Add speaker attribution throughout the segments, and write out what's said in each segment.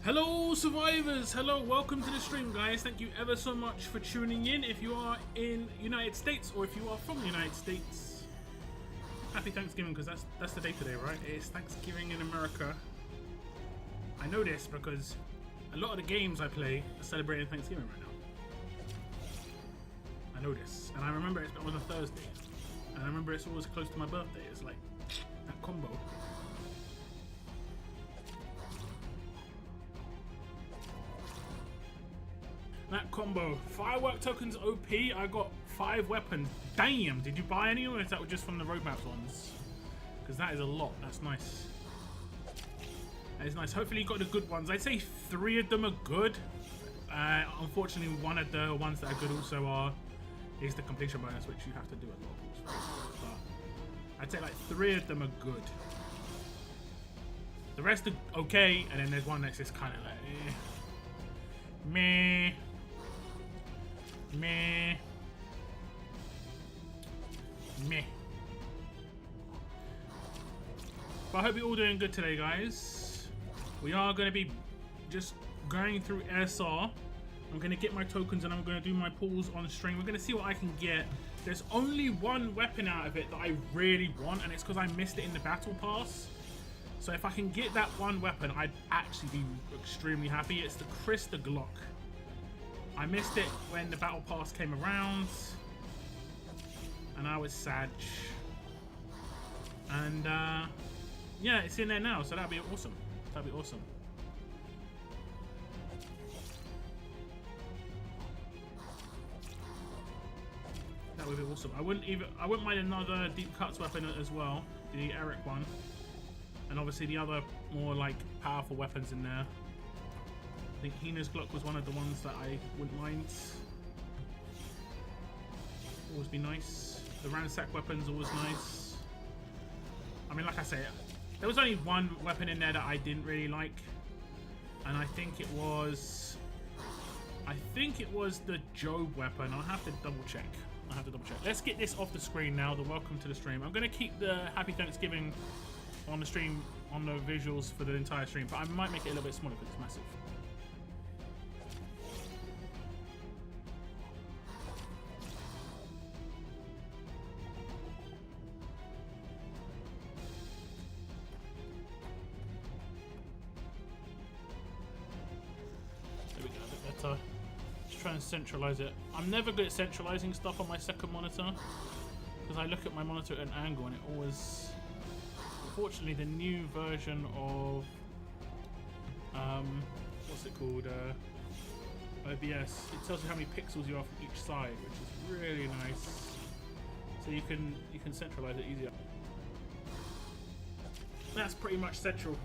Speaker 1: Hello survivors, hello, welcome to the stream guys. Thank you ever so much for tuning in. If you are in United States or if you are from the United States, happy Thanksgiving, because that's the day today, right? It's Thanksgiving in America. I know this because a lot of the games I play are celebrating Thanksgiving right now. I know this, and I remember it was a Thursday, and I remember it's always close to my birthday. It's like that combo. That combo. Firework tokens OP. I got 5 weapons. Damn, did you buy any, or is that just from the roadmap ones? Because that is a lot. That's nice. That is nice. Hopefully you got the good ones. I'd say 3 of them are good. Unfortunately, one of the ones that are good also is the completion bonus, which you have to do at locals. But I'd say like 3 of them are good. The rest are okay, and then there's one that's just kind of like meh. Meh. Meh. But I hope you're all doing good today, guys. We are going to be just going through SR. I'm going to get my tokens and I'm going to do my pulls on stream. We're going to see what I can get. There's only one weapon out of it that I really want, and it's because I missed it in the battle pass. So if I can get that one weapon, I'd actually be extremely happy. It's the Krista Glock. I missed it when the battle pass came around, and I was sad. And yeah, it's in there now, so that'd be awesome. That'd be awesome. That would be awesome. I wouldn't mind another deep cuts weapon as well, the Eric one, and obviously the other more like powerful weapons in there. I think Hina's Glock was one of the ones that I wouldn't mind. Always be nice. The ransack weapon's always nice. I mean, like I say, there was only one weapon in there that I didn't really like, and I think it was the Job weapon. I'll have to double check. Let's get this off the screen now. The welcome to the stream. I'm going to keep the Happy Thanksgiving on the stream, on the visuals for the entire stream, but I might make it a little bit smaller because it's massive. Let's try and centralize it. I'm never good at centralizing stuff on my second monitor because I look at my monitor at an angle and it always... Unfortunately, the new version of what's it called? OBS. It tells you how many pixels you are from each side, which is really nice. So you can centralize it easier. That's pretty much central.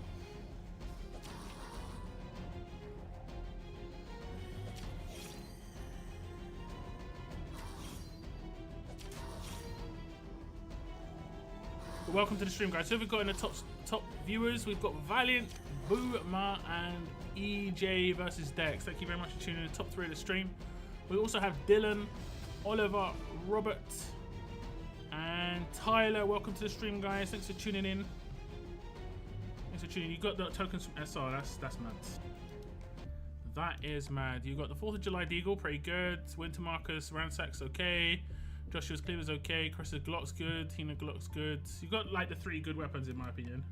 Speaker 1: Welcome to the stream, guys. So we've got in the top viewers, we've got Valiant, Boo, Ma, and EJ versus Dex. Thank you very much for tuning in. The top 3 of the stream. We also have Dylan, Oliver, Robert, and Tyler. Welcome to the stream, guys. Thanks for tuning in. Thanks for tuning in. You got the tokens from SR. That's mad. That is mad. You got the 4th of July Deagle, pretty good. Winter Marcus, Ransack's okay. Joshua's Cleaver's okay, Chris's Glock's good, Tina Glock's good. You've got like the 3 good weapons in my opinion.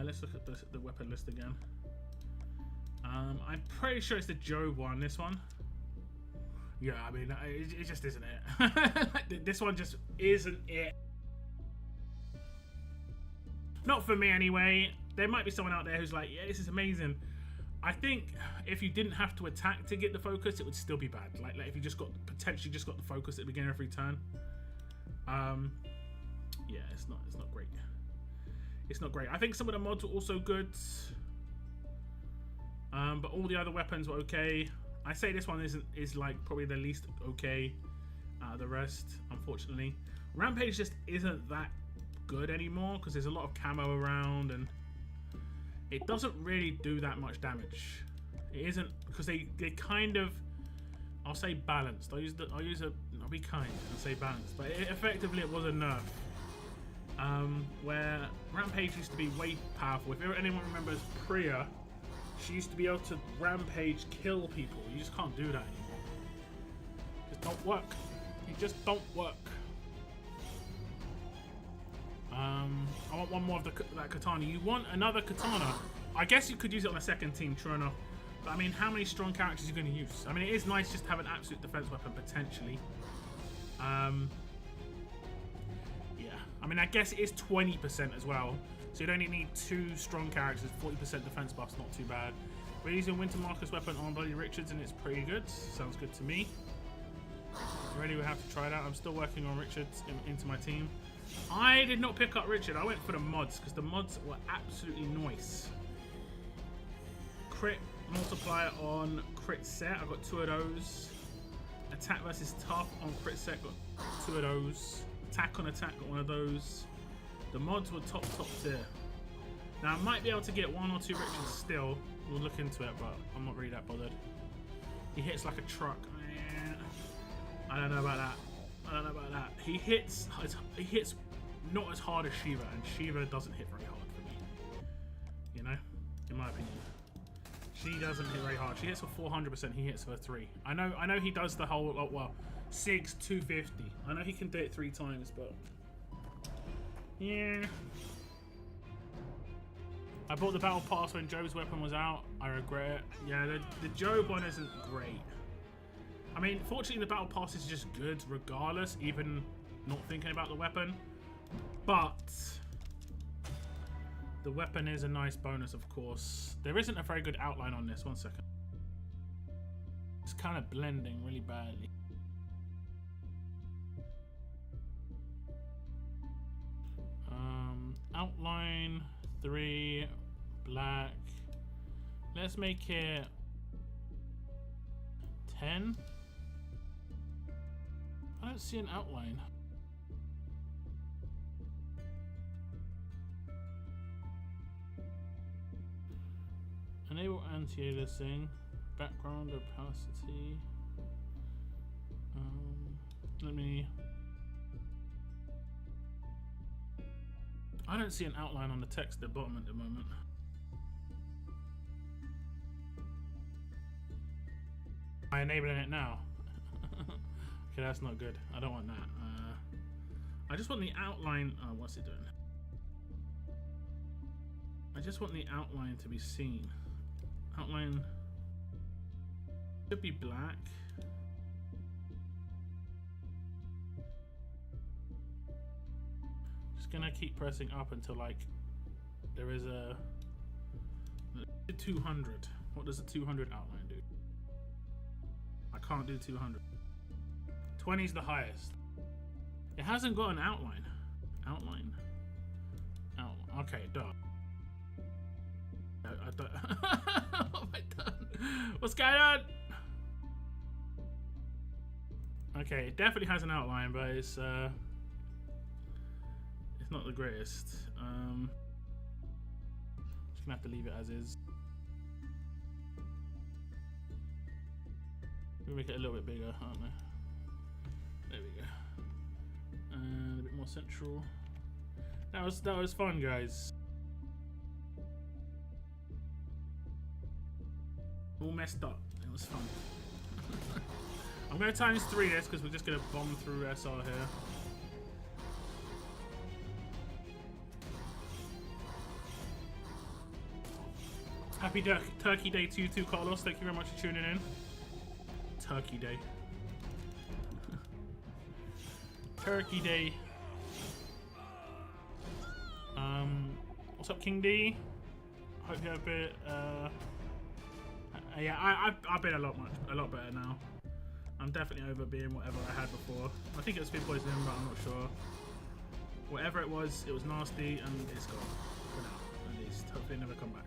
Speaker 1: Let's look at the weapon list again. I'm pretty sure it's the Job one, this one. Yeah, I mean, it just isn't it. This one just isn't it. Not for me anyway. There might be someone out there who's like, yeah, this is amazing. I think if you didn't have to attack to get the focus, it would still be bad. Like if you potentially just got the focus at the beginning of every turn. Yeah, it's not great. It's not great. I think some of the mods were also good, but all the other weapons were okay. I say this one is like probably the least okay out of the rest, unfortunately. Rampage just isn't that good anymore because there's a lot of camo around and it doesn't really do that much damage. It isn't because they kind of, I'll say balanced. I'll be kind and say balanced, but effectively it was a nerf. Where Rampage used to be way powerful. If anyone remembers Priya, She used to be able to rampage kill people. You just can't do that anymore. It just don't work. It just don't work. I want one more of that katana. You want another katana? I guess you could use it on a second team, true enough. But I mean, how many strong characters are you going to use? I mean, it is nice just to have an absolute defense weapon, potentially. Yeah. I mean, I guess it is 20% as well. So you'd only need 2 strong characters. 40% defense buff's not too bad. We're using Winter Marcus weapon on Bloody Richards, and it's pretty good. Sounds good to me. Ready, we have to try it out. I'm still working on Richards into my team. I did not pick up Richard. I went for the mods because the mods were absolutely nice. Crit multiplier on crit set. I got 2 of those. Attack versus tough on crit set. Got 2 of those. Attack on attack. Got 1 of those. The mods were top tier. Now I might be able to get 1 or 2 Richards still. We'll look into it, but I'm not really that bothered. He hits like a truck. I don't know about that. I don't know about that. He hits not as hard as Shiva, and Shiva doesn't hit very hard for me. You know, in my opinion, she doesn't hit very hard. She hits for 400%. He hits for 3. I know he does the whole well, Sig's 250. I know he can do it 3 times, but yeah. I bought the battle pass when Joe's weapon was out. I regret it. Yeah, the Joe one isn't great. I mean, fortunately, the battle pass is just good regardless, even not thinking about the weapon. But the weapon is a nice bonus, of course. There isn't a very good outline on this. 1 second. It's kind of blending really badly. Outline 3 black. Let's make it 10. I don't see an outline. Enable anti-aliasing. Background opacity. Let me. I don't see an outline on the text at the bottom at the moment. Am I enabling it now? Okay, that's not good. I don't want that. I just want the outline. Oh, what's it doing? I just want the outline to be seen. Outline should be black. Just gonna keep pressing up until like there is a 200. What does a 200 outline do? I can't do 200. 20 is the highest. It hasn't got an outline. Outline. Okay, duh. I don't. What have I done? What's going on? Okay, it definitely has an outline, but it's not the greatest. Just gonna have to leave it as is. We'll make it a little bit bigger, aren't we? There we go. And a bit more central. That was fun, guys. All messed up. It was fun. I'm going to times 3 this because we're just going to bomb through SR here. Happy Turkey Day to you too, Carlos. Thank you very much for tuning in. Turkey Day. Turkey Day. What's up, King D? Hope you have a bit. Yeah, I've been a lot better now. I'm definitely over being whatever I had before. I think it was food poisoning, but I'm not sure. Whatever it was nasty, and it's gone for now. At least, hopefully, never come back.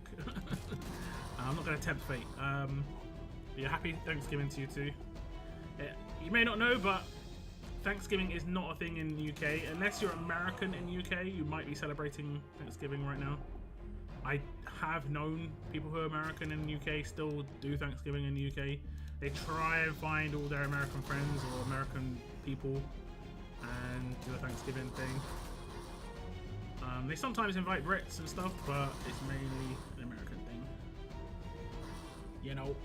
Speaker 1: I'm not going to tempt fate. Yeah, happy Thanksgiving to you too. You may not know, but Thanksgiving is not a thing in the UK. Unless you're American in the UK, you might be celebrating Thanksgiving right now. I have known people who are American in the UK still do Thanksgiving in the UK. They try and find all their American friends or American people and do a Thanksgiving thing. They sometimes invite Brits and stuff, but it's mainly an American thing. you know,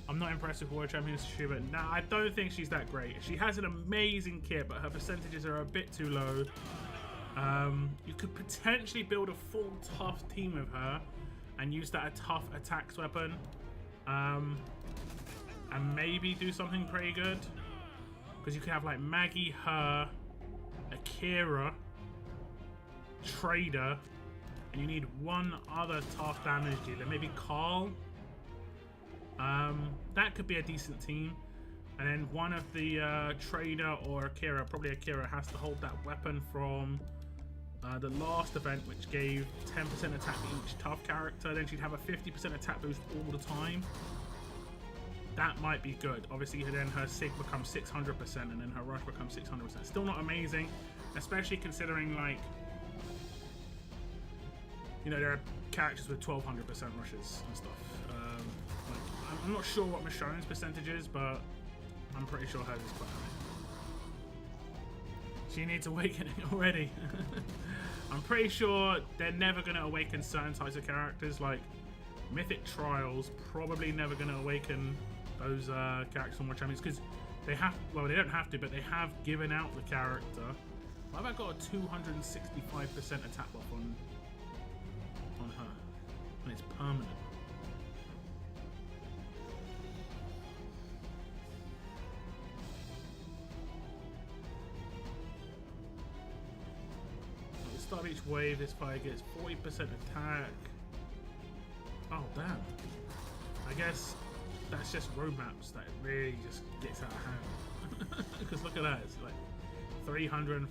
Speaker 1: I'm not impressed with World Championship, but nah, I don't think she's that great. She has an amazing kit, but her percentages are a bit too low. You could potentially build a full tough team with her and use that a tough attacks weapon, and maybe do something pretty good, because you could have like Maggie, her, Akira, Trader, and you need one other tough damage dealer, maybe Carl. That could be a decent team, and then one of the Trader or Akira, probably Akira, has to hold that weapon from the last event, which gave 10% attack to each tough character. Then she'd have a 50% attack boost all the time. That might be good. Obviously, then her Sig becomes 600%, and then her Rush becomes 600%. Still not amazing, especially considering, like, you know, there are characters with 1200% rushes and stuff. Like, I'm not sure what Michonne's percentage is, but I'm pretty sure hers is quite high. She needs awakening already. I'm pretty sure they're never going to awaken certain types of characters, like Mythic Trials, probably never going to awaken those characters from World Champions, because they have, well, they don't have to, but they have given out the character. Why have I got a 265% attack buff on her? And it's permanent. At the start of each wave, this fire gets 40% attack. Oh, damn. I guess that's just roadmaps that really just gets out of hand. Because look at that, it's like 315%.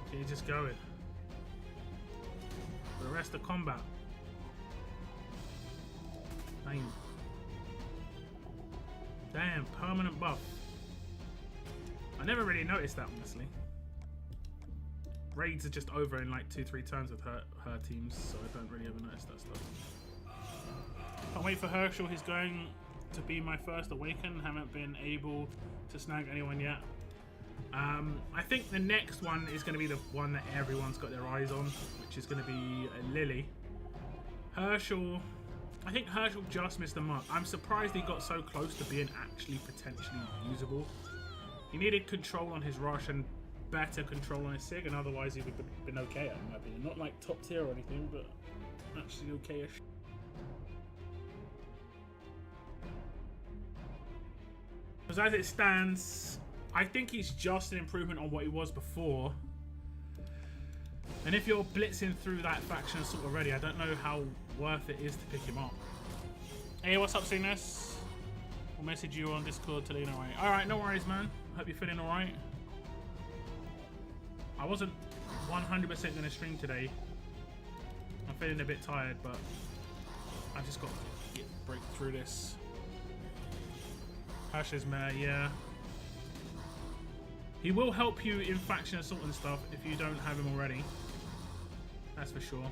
Speaker 1: Okay, just going. For the rest of combat. Damn. Damn, permanent buff. I never really noticed that, honestly. Raids are just over in like 2-3 turns with her teams, so I don't really ever notice that stuff. Can't wait for Herschel. He's going to be my first Awaken. Haven't been able to snag anyone yet. I think the next one is going to be the one that everyone's got their eyes on, which is going to be Lily. Herschel, I think Herschel just missed the mark. I'm surprised he got so close to being actually potentially usable. He needed control on his rush and better control on his Sig, and otherwise he would have been okay, in my opinion. Not like top tier or anything, but actually okay-ish. Because as it stands, I think he's just an improvement on what he was before. And if you're blitzing through that faction assault already, I don't know how worth it is to pick him up. Hey, what's up, Cygnus? I'll message you on Discord to let you know. Alright, no worries, man. Hope you're feeling alright. I wasn't 100% going to stream today. I'm feeling a bit tired, but I just got to break through this. Hash's mare, yeah. He will help you in faction assault and stuff if you don't have him already. That's for sure.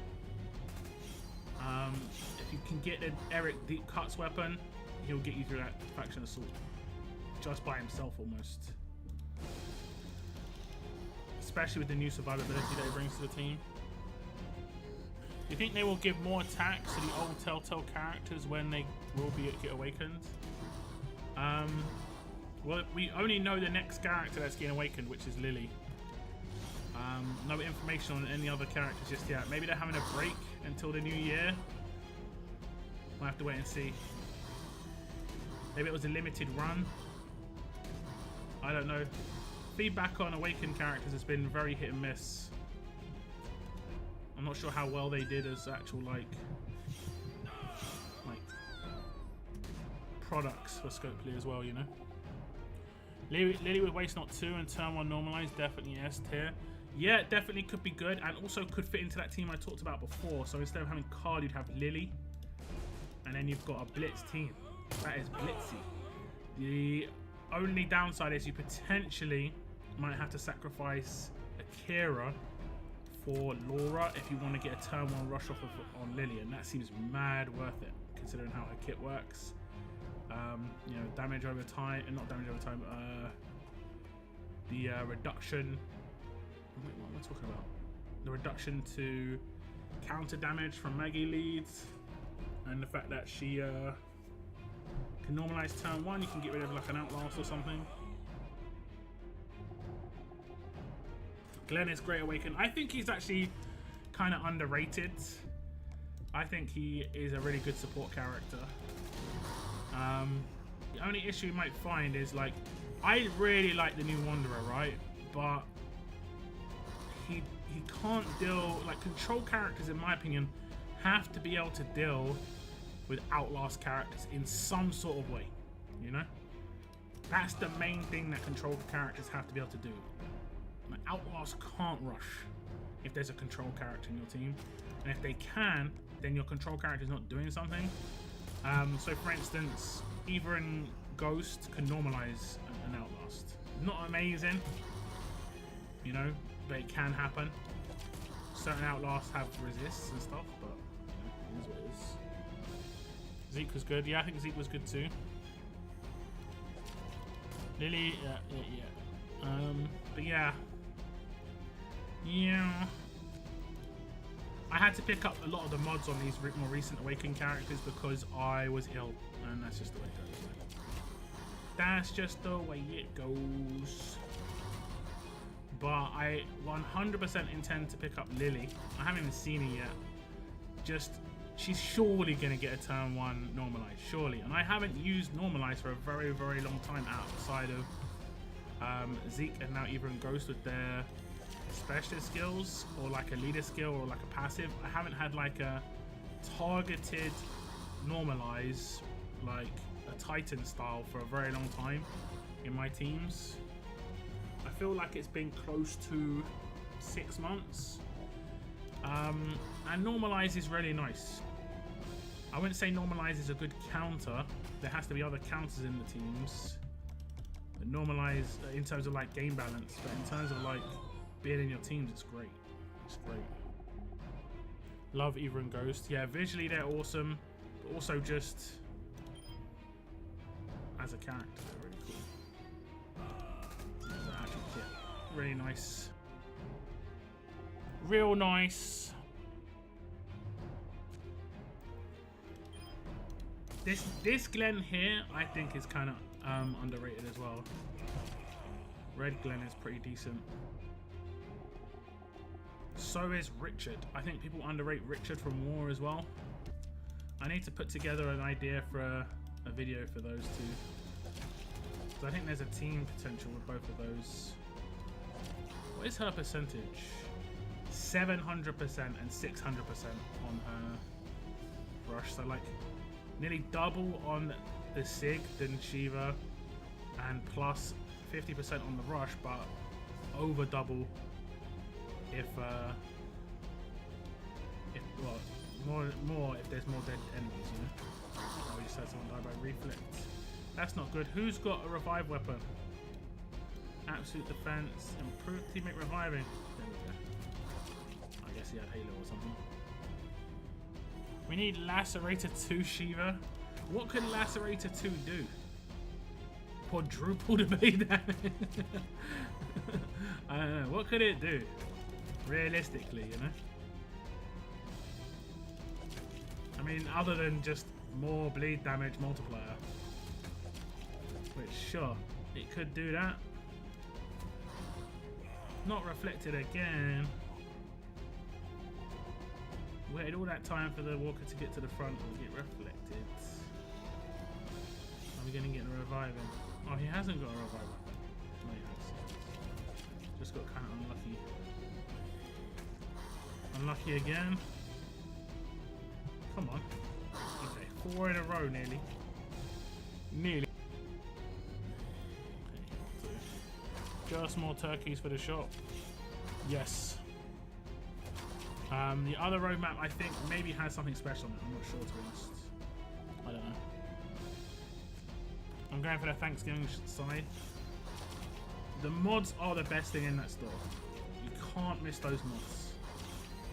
Speaker 1: If you can get the Eric Deep Cuts weapon, he'll get you through that faction assault. Just by himself, almost. Especially with the new survivability that he brings to the team. Do you think they will give more attacks to the old Telltale characters when they will get awakened? Well, we only know the next character that's getting awakened, which is Lily. No information on any other characters just yet. Maybe they're having a break until the new year. We'll have to wait and see. Maybe it was a limited run. I don't know. Feedback on awakened characters has been very hit and miss. I'm not sure how well they did as actual like products for Scopely as well, you know. Lily with Waste Not 2 and Turn 1 normalized, definitely S tier. Yeah, definitely could be good, and also could fit into that team I talked about before. So instead of having Carl, you'd have Lily, and then you've got a Blitz team. That is Blitzy. The only downside is you potentially might have to sacrifice Akira for Laura if you want to get a turn 1 rush off on Lily, and that seems mad worth it considering how her kit works. You know, damage over time, and not damage over time, the reduction. Wait, what am I talking about? the reduction to counter damage from Maggie leads, and the fact that she can normalize turn 1. You can get rid of like an Outlast or something. Glenn is Great Awaken. I think he's actually kind of underrated. I think he is a really good support character. The only issue you might find is, like, I really like the new Wanderer, right? But he can't deal, like, control characters, in my opinion, have to be able to deal with Outlast characters in some sort of way, you know? That's the main thing that control characters have to be able to do. Like, Outlast can't rush if there's a control character in your team, and if they can, then your control character is not doing something. So for instance, Eva and Ghost can normalize an Outlast. Not amazing, you know, but it can happen. Certain Outlasts have resists and stuff, but you know, it is what it is. Zeke was good. Yeah, I think Zeke was good too. Lily, yeah. But yeah. I had to pick up a lot of the mods on these more recent Awakened characters because I was ill, and that's just the way it goes. That's just the way it goes. But I 100% intend to pick up Lily. I haven't even seen her yet. She's surely going to get a turn 1 normalized, surely. And I haven't used normalized for a very, very long time outside of Zeke and now Eva and Ghost with their specialist skills, or like a leader skill, or like a passive. I haven't had like a targeted normalize, like a Titan style, for a very long time in my teams. I feel like it's been close to 6 months. And normalize is really nice. I wouldn't say normalize is a good counter. There has to be other counters in the teams. But normalize in terms of like game balance, but in terms of like being in your teams, it's great. It's great. Love Eva and Ghost. Yeah, visually they're awesome, but also just as a character, they're really cool. As an actual kit. Really nice. Real nice. This Glenn here, I think, is kind of underrated as well. Red Glenn is pretty decent. So is Richard. I think people underrate Richard from War as well. I need to put together an idea for a video for those two. So I think there's a team potential with both of those. What is her percentage? 700% and 600% on her rush. So like nearly double on the Sig than Shiva, and plus 50% on the rush, but over double if well, more if there's more dead enemies, you know. Oh, we just had someone die by reflect. That's not good. Who's got a revive weapon? Absolute defense, improved teammate reviving. There we go. I guess he had Halo or something. We need Lacerator 2 Shiva. What could Lacerator 2 do? Quadruple the base damage. I don't know. What could it do? Realistically, you know? I mean, other than just more bleed damage multiplier. Which, sure, it could do that. Not reflected again. Waited all that time for the walker to get to the front and get reflected. Are we going to get a reviving? Oh, he hasn't got a revival. No, he has. Just got kind of unlucky. Unlucky again. Come on. Okay, 4 in a row nearly. Nearly. Okay, just more turkeys for the shop. Yes. The other roadmap, I think, maybe has something special on it. I'm not sure, to be honest. I don't know. I'm going for the Thanksgiving side. The mods are the best thing in that store. You can't miss those mods.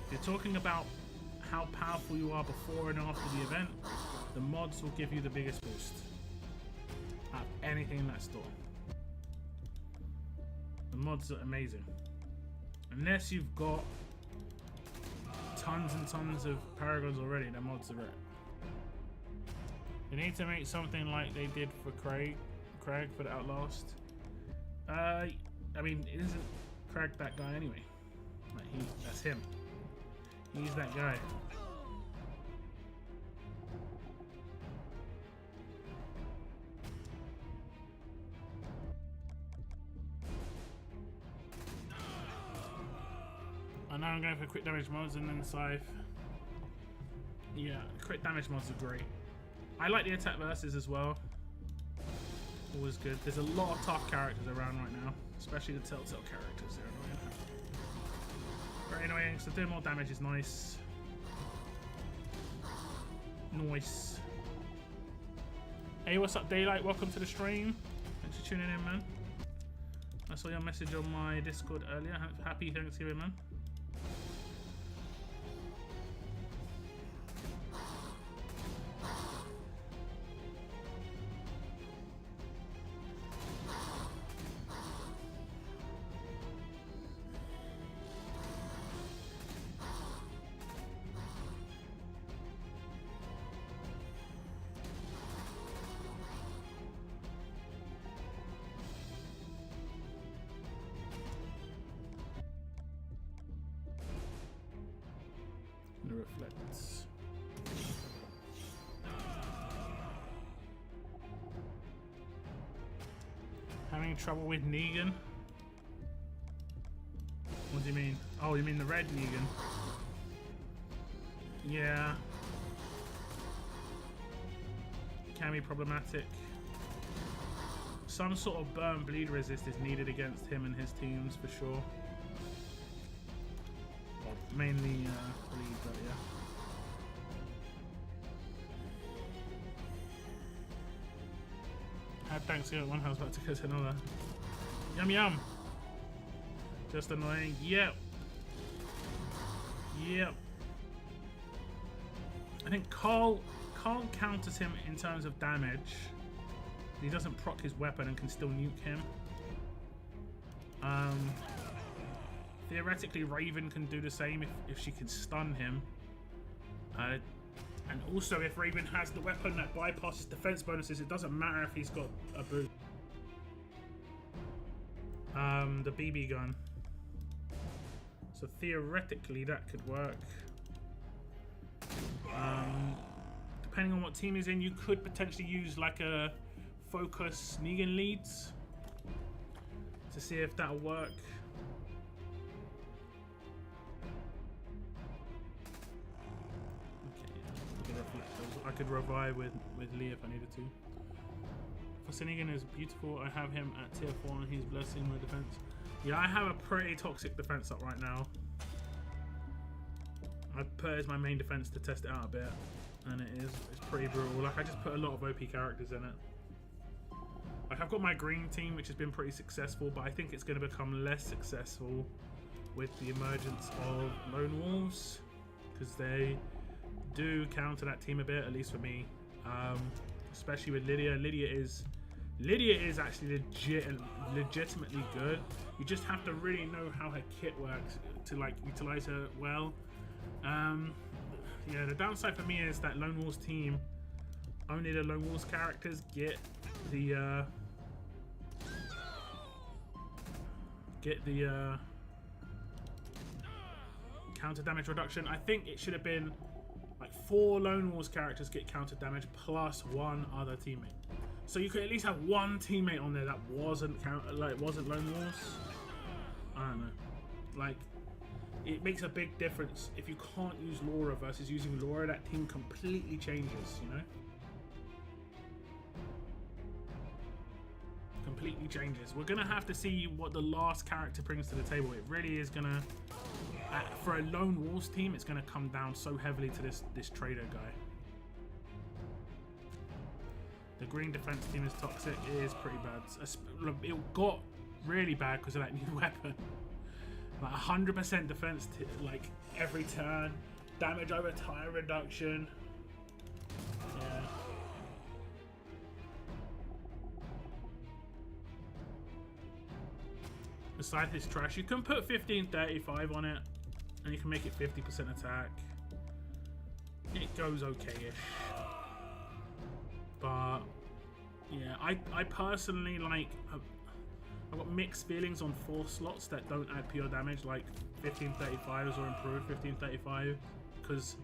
Speaker 1: If you're talking about how powerful you are before and after the event, the mods will give you the biggest boost out of anything in that store. The mods are amazing. Unless you've got tons and tons of Paragons already. Their mods are it. They need to make something like they did for Craig for the Outlast. I mean, isn't Craig that guy anyway? Like that's him. He's that guy. And now I'm going for crit damage mods and then Scythe. Yeah, crit damage mods are great. I like the attack versus as well. Always good. There's a lot of tough characters around right now, especially the Telltale characters. They're annoying. Very annoying. So doing more damage is nice. Nice. Hey, what's up, Daylight? Welcome to the stream. Thanks for tuning in, man. I saw your message on my Discord earlier. Happy Thanksgiving, man. Reflects. Having trouble with Negan? What do you mean? Oh, you mean the red Negan? Yeah. Can be problematic. Some sort of burn bleed resist is needed against him and his teams for sure. Mainly bleed, but yeah. Had Thanksgiving at one house, about to go to another. Yum yum. Just annoying. Yep. Yep. I think Carl counters him in terms of damage. He doesn't proc his weapon and can still nuke him. Theoretically, Raven can do the same if she can stun him. And also, if Raven has the weapon that bypasses defense bonuses, it doesn't matter if he's got a boot. The BB gun. So theoretically, that could work. Depending on what team he's in, you could potentially use like a focus Negan leads to see if that'll work. I could revive with Lee if I needed to. Negan is beautiful. I have him at tier 4 and he's blessing my defense. Yeah, I have a pretty toxic defense up right now. I put it as my main defense to test it out a bit, and it's pretty brutal. Like, I just put a lot of OP characters in it. Like, I've got my green team, which has been pretty successful, but I think it's going to become less successful with the emergence of Lone Wolves, because they do counter that team a bit, at least for me. Especially with Lydia. Lydia is actually legitimately good. You just have to really know how her kit works to like utilize her well. Yeah, the downside for me is that Lone Wolves team, only the Lone Wolves characters get the counter damage reduction. I think it should have been like 4 Lone Wolves characters get counter damage plus 1 other teammate. So you could at least have 1 teammate on there that wasn't Lone Wolves. I don't know. Like, it makes a big difference. If you can't use Laura versus using Laura, that team completely changes, you know? Completely changes. We're gonna have to see what the last character brings to the table. It really is gonna, for a Lone Wolves team, it's gonna come down so heavily to this trader guy. The green defense team is toxic. It is pretty bad. It got really bad because of that new weapon. Like 100% defense, like every turn, damage over time reduction. Yeah. The scythe is trash. You can put 1535 on it. and you can make it 50% attack. It goes okay-ish. But yeah, I personally like. I've got mixed feelings on 4 slots that don't add pure damage, like 1535s or improved 1535, because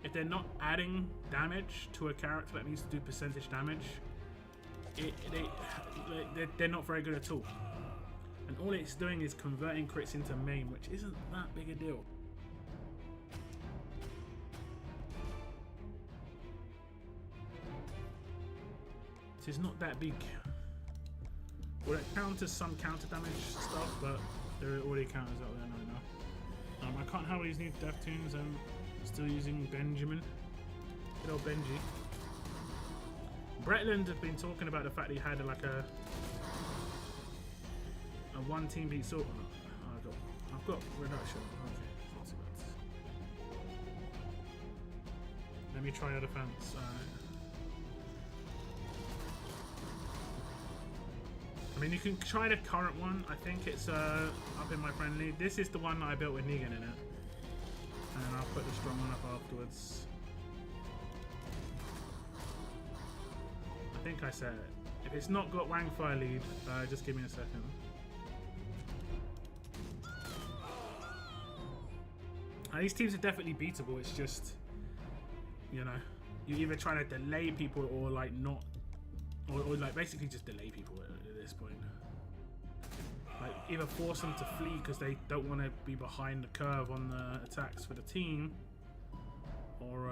Speaker 1: if they're not adding damage to a character that needs to do percentage damage, they're not very good at all. And all it's doing is converting crits into main, which isn't that big a deal. This is not that big. Well, it counters some counter damage stuff, but there are already counters out there now. I can't have these new death tunes. I'm still using Benjamin. Good old Benji. Bretland have been talking about the fact that he had like a one team beat sort. I've got reduction. Okay, not too bad. Let me try your defense. I mean, you can try the current one. I think it's up in my friendly. This is the one that I built with Negan in it. And I'll put the strong one up afterwards. I think I said it. If it's not got Wang Fire lead, just give me a second. These teams are definitely beatable. It's just, you know, you're either trying to delay people or like not, or like basically just delay people at this point. Like either force them to flee because they don't want to be behind the curve on the attacks for the team, or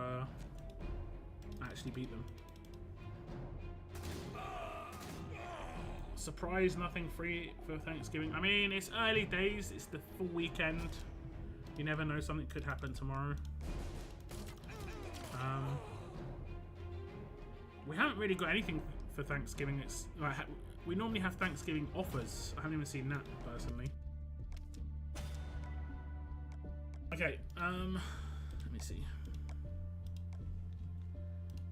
Speaker 1: actually beat them. Surprise, nothing free for Thanksgiving. I mean, it's early days. It's the full weekend. You never know, something could happen tomorrow. We haven't really got anything for Thanksgiving. It's like we normally have Thanksgiving offers. I haven't even seen that personally. Okay, let me see.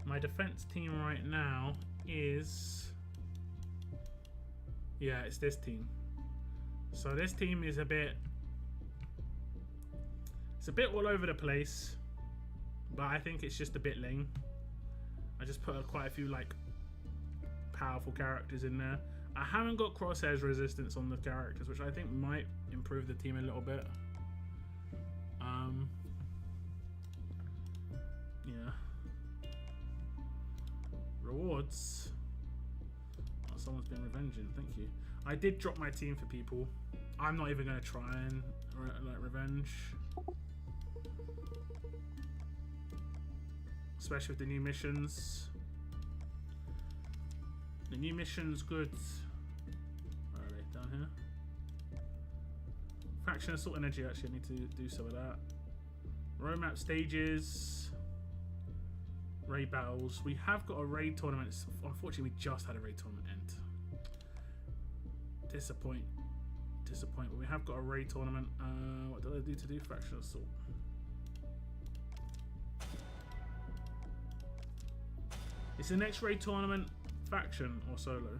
Speaker 1: My defense team right now is, yeah, it's this team. So this team is a bit, it's a bit all over the place, but I think it's just a bit lame. I just put quite a few like powerful characters in there. I haven't got Crosshair's resistance on the characters, which I think might improve the team a little bit. Yeah. Rewards. Oh, someone's been revenging. Thank you. I did drop my team for people. I'm not even going to try and like revenge. Especially with the new missions. The new missions good. Where are they? Down here. Faction Assault Energy, actually I need to do some of that. Road map stages. Raid battles. We have got a raid tournament. Unfortunately, we just had a raid tournament end. Disappoint. But we have got a raid tournament. What do I do to do Faction Assault? Is the next raid tournament faction or solo?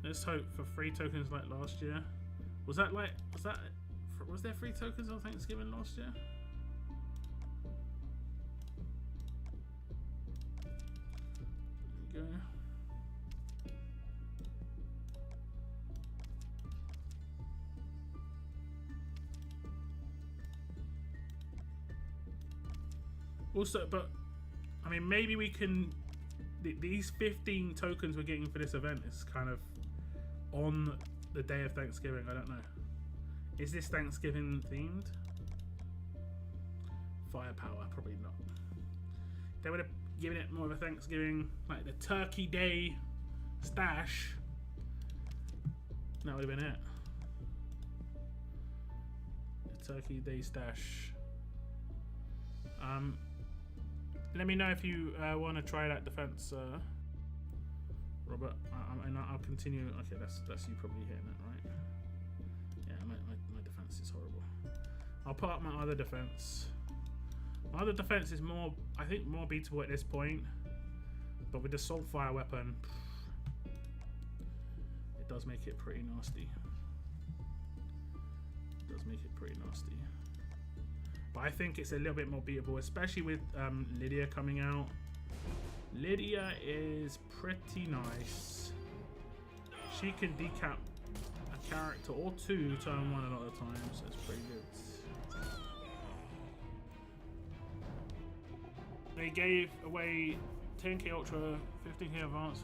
Speaker 1: Let's hope for free tokens like last year. Was there free tokens on Thanksgiving last year? There you go. Also, but I mean, maybe we can. These 15 tokens we're getting for this event is kind of on the day of Thanksgiving. I don't know. Is this Thanksgiving themed? Firepower, probably not. They would have given it more of a Thanksgiving, like the Turkey Day stash. That would have been it. The Turkey Day stash. Let me know if you want to try that defense, Robert. I'll continue. Okay, that's you probably hitting it, right? Yeah, my defense is horrible. I'll put up my other defense. My other defense is more, I think, more beatable at this point. But with the Saltfire weapon, it does make it pretty nasty. make it pretty nasty. But I think it's a little bit more beatable, especially with Lydia coming out. Lydia is pretty nice. She can decap a character or two turn one a lot of the time, so it's pretty good. They gave away 10k Ultra, 15k Advance.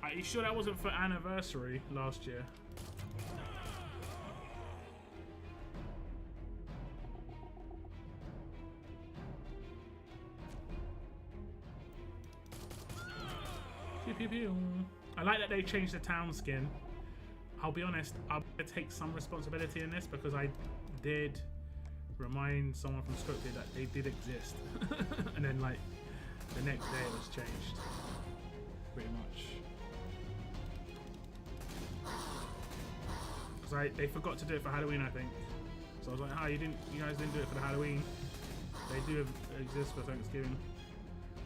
Speaker 1: Are you sure that wasn't for anniversary last year? Pew, pew, pew. I like that they changed the town skin. I'll be honest, I'm gonna take some responsibility in this because I did remind someone from Scripted that they did exist. And then like the next day it was changed. Pretty much. Because they forgot to do it for Halloween, I think. So I was like, "Ah, you guys didn't do it for the Halloween. They do exist for Thanksgiving."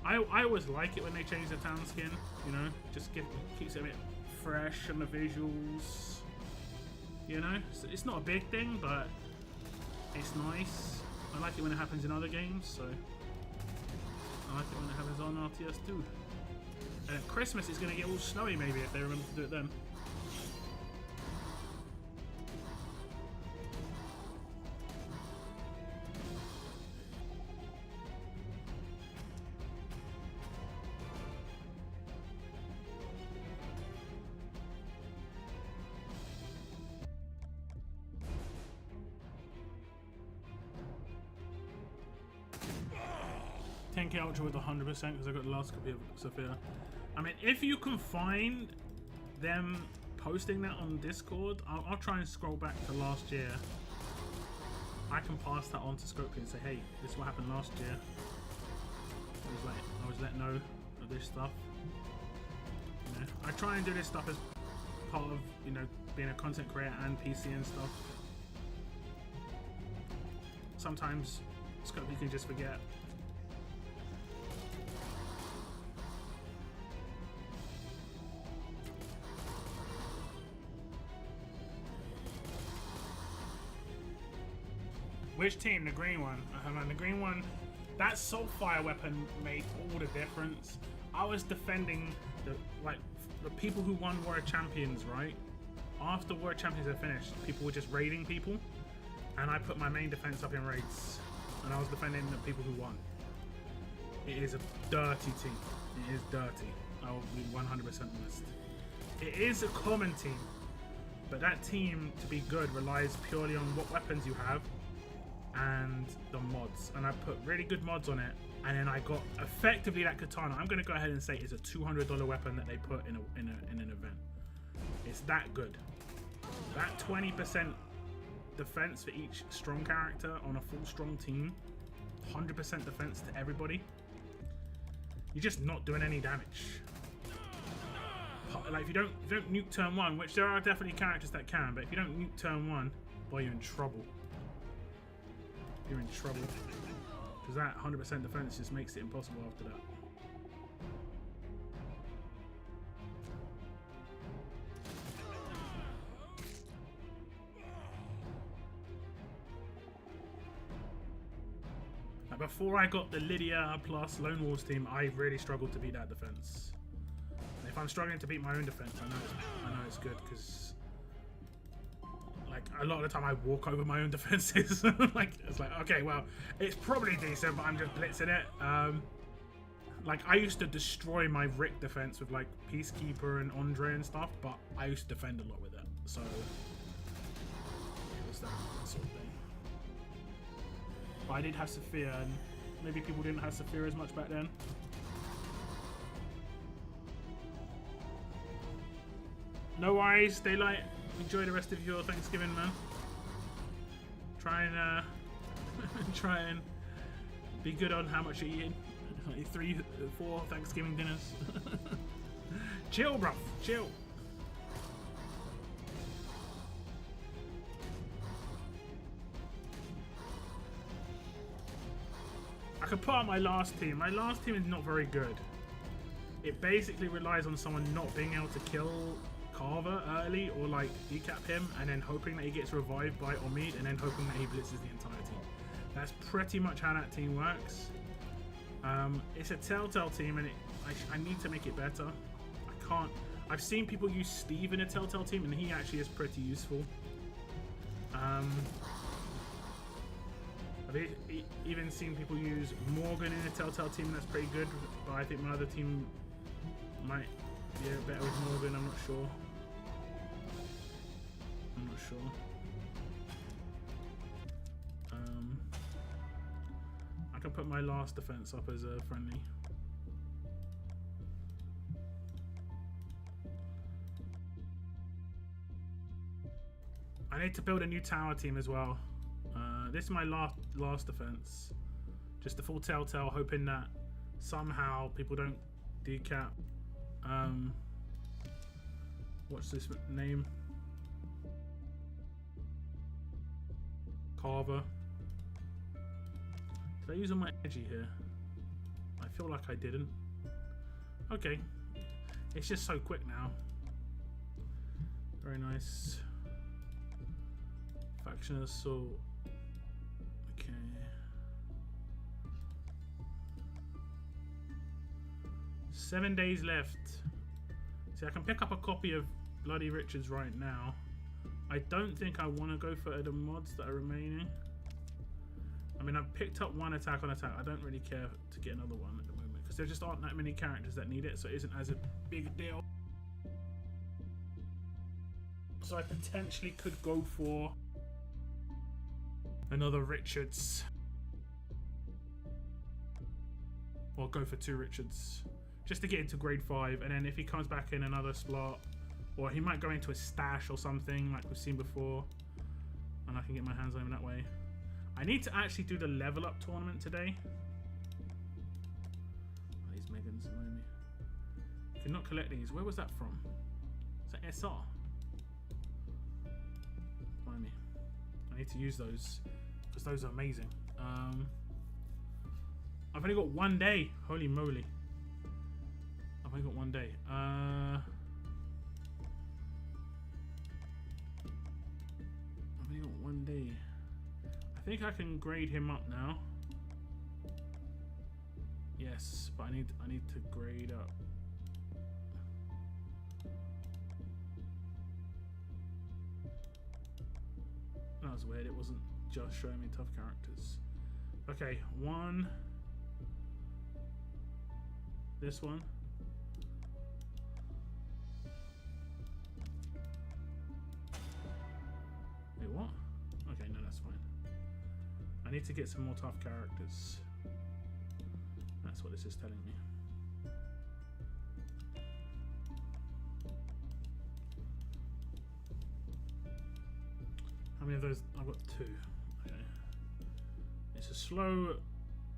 Speaker 1: I always like it when they change the town skin, you know, just keeps it a bit fresh and the visuals, you know. It's not a big thing, but it's nice. I like it when it happens in other games, so I like it when it happens on RTS too. And at Christmas it's going to get all snowy maybe if they remember to do it then. 10k Ultra with 100% because I got the last copy of Sophia. I mean, if you can find them posting that on Discord, I'll try and scroll back to last year. I can pass that on to Scopely and say, hey, this is what happened last year. I was let know of this stuff. You know, I try and do this stuff as part of, you know, being a content creator and PC and stuff. Sometimes Scopely can just forget. Which team? The green one. Man, the green one. That Soulfire weapon made all the difference. I was defending the people who won World Champions, right? After World Champions had finished, people were just raiding people, and I put my main defense up in raids, and I was defending the people who won. It is a dirty team. It is dirty. I will be 100% honest. It is a common team, but that team, to be good, relies purely on what weapons you have and the mods, and I put really good mods on it, and then I got effectively that katana. I'm going to go ahead and say it's a $200 weapon that they put in an event. It's that good. That 20% defense for each strong character on a full strong team, 100% defense to everybody. You're just not doing any damage. Like if you don't nuke turn one, which there are definitely characters that can, but if you don't nuke turn one, boy, you're in trouble. You're in trouble. Because that 100% defense just makes it impossible after that. Now, before I got the Lydia plus Lone Wolves team, I really struggled to beat that defense. And if I'm struggling to beat my own defense, I know it's good, because like a lot of the time I walk over my own defenses. Like it's like, okay, well, it's probably decent, but I'm just blitzing it. Like I used to destroy my Rick defense with like Peacekeeper and Andre and stuff, but I used to defend a lot with it. So it was that sort of thing. But I did have Sophia, and maybe people didn't have Sophia as much back then. No worries, Daylight. Enjoy the rest of your Thanksgiving, man. Try and be good on how much you're eating. Like 3, 4 Thanksgiving dinners. Chill, bro. Chill. I could put out my last team. My last team is not very good. It basically relies on someone not being able to kill Carver early or like decap him and then hoping that he gets revived by Omid and then hoping that he blitzes the entire team. That's pretty much how that team works. It's a Telltale team and I need to make it better. I can't. I've seen people use Steve in a Telltale team and he actually is pretty useful. I've even seen people use Morgan in a Telltale team, that's pretty good, but I think my other team might be better with Morgan, I'm not sure. I can put my last defense up as a friendly. I need to build a new tower team as well. This is my last defense. Just a full Telltale, hoping that somehow people don't decap. What's this name? Carver. Did I use all my energy here? I feel like I didn't. Okay. It's just so quick now. Very nice. Faction assault. Okay. Seven days left. See, I can pick up a copy of Bloody Richards right now. I don't think I want to go for the mods that are remaining. I mean, I've picked up one attack on attack. I don't really care to get another one at the moment because there just aren't that many characters that need it, so it isn't as a big deal. So I potentially could go for another Richards. Or go for two Richards. Just to get into grade 5, and then if he comes back in another slot, or he might go into a stash or something like we've seen before, and I can get my hands on him that way. I need to actually do the level up tournament today. Oh, these Megans annoy me. You cannot collect these. Where was that from? Is that SR? Mind me. I need to use those because those are amazing. I've only got 1 day. Holy moly. I've only got 1 day. I've only got 1 day. I think I can grade him up now. Yes, but I need to grade up. That was weird. It wasn't just showing me tough characters. Okay, one. This one. Wait, what? Okay, no, that's fine. I need to get some more tough characters. That's what this is telling me. How many of those? I've got 2. Okay. It's a slow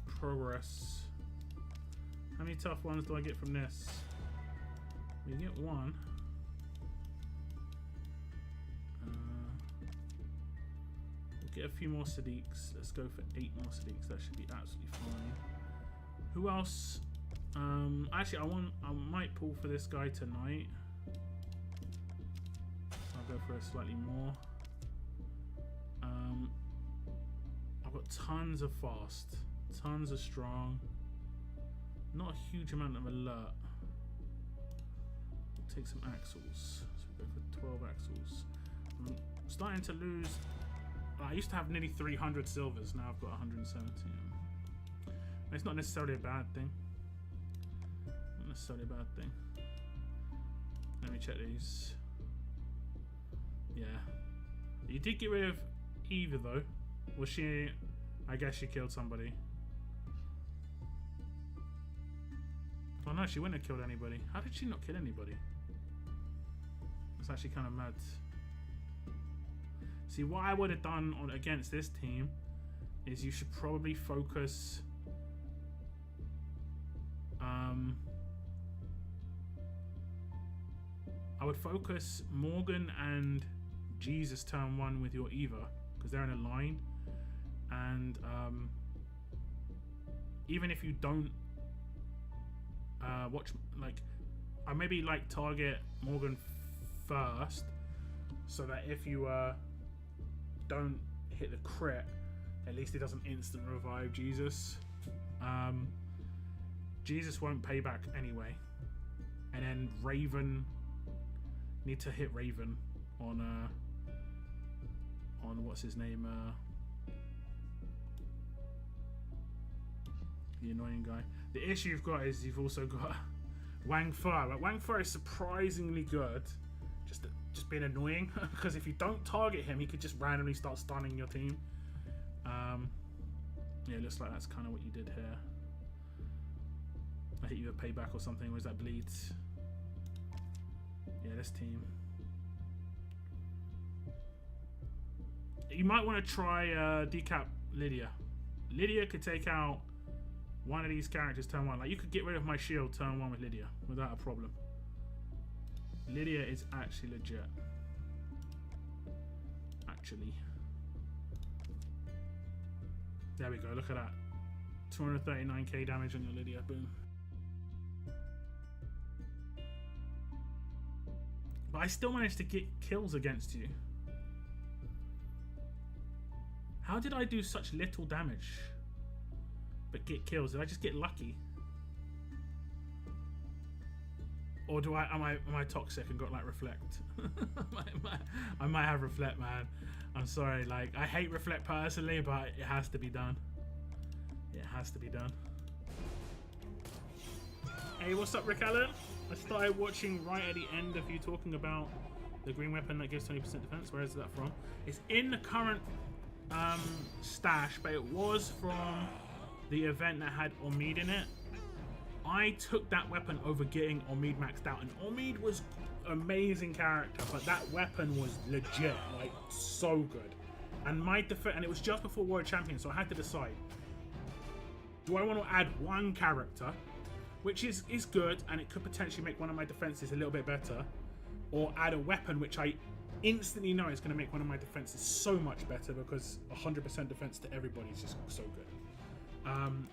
Speaker 1: progress. How many tough ones do I get from this? We get 1. We'll get a few more Sadiqs. Let's go for 8 more Sadiqs. That should be absolutely fine. Who else? Actually, I might pull for this guy tonight. I'll go for a slightly more. I've got tons of fast, tons of strong. Not a huge amount of alert. We'll take some axles. So we go for 12 axles. I'm starting to lose. I used to have nearly 300 silvers. Now I've got 117. It's not necessarily a bad thing. Not necessarily a bad thing. Let me check these. Yeah. You did get rid of Eva though. Was she? I guess she killed somebody. Oh no, she wouldn't have killed anybody. How did she not kill anybody? That's actually kind of mad. See, what I would have done against this team is you should probably focus. I would focus Morgan and Jesus turn 1 with your Eva because they're in a line, and even if you don't watch, like, I maybe like target Morgan first, so that if you don't hit the crit, at least it doesn't instant revive Jesus. Jesus won't pay back anyway. And then Raven, need to hit Raven on what's his name, the annoying guy. The issue you've got is you've also got Wang Fa. Like, Wang Fa is surprisingly good, just being annoying, because if you don't target him, he could just randomly start stunning your team. Yeah, it looks like that's kind of what you did here. I hit you a payback or something. Where's that bleeds? Yeah, this team. You might want to try decap Lydia. Lydia could take out one of these characters turn 1. Like, you could get rid of my shield turn 1 with Lydia without a problem. Lydia is actually legit. Actually. There we go, look at that. 239k damage on your Lydia, boom. But I still managed to get kills against you. How did I do such little damage but get kills? Did I just get lucky? Or do am I toxic and got like reflect? I might have reflect, man. I'm sorry, like, I hate reflect personally, but it has to be done. It has to be done. Hey, what's up, Rick Allen? I started watching right at the end of you talking about the green weapon that gives 20% defense. Where is that from? It's in the current stash, but it was from the event that had Omid in it. I took that weapon over getting Omid maxed out, and Omid was amazing character, but that weapon was legit, like, so good. And my defense, and it was just before World Champion, so I had to decide: do I want to add one character, which is good, and it could potentially make one of my defenses a little bit better, or add a weapon which I instantly know is going to make one of my defenses so much better, because 100% defense to everybody is just so good.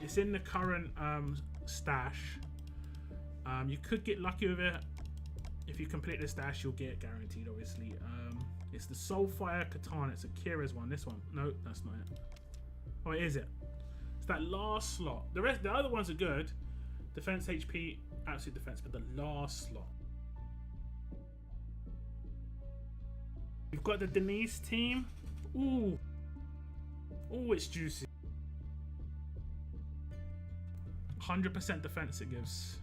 Speaker 1: It's in the current stash. You could get lucky with it. If you complete the stash, you'll get it guaranteed, obviously. It's the Soulfire Katana. It's Akira's one. This one. No, that's not it. Oh, it is it. It's that last slot. The other ones are good. Defense, HP, absolute defense, but the last slot. We've got the Denise team. Ooh. Ooh, it's juicy. 100% defense it gives.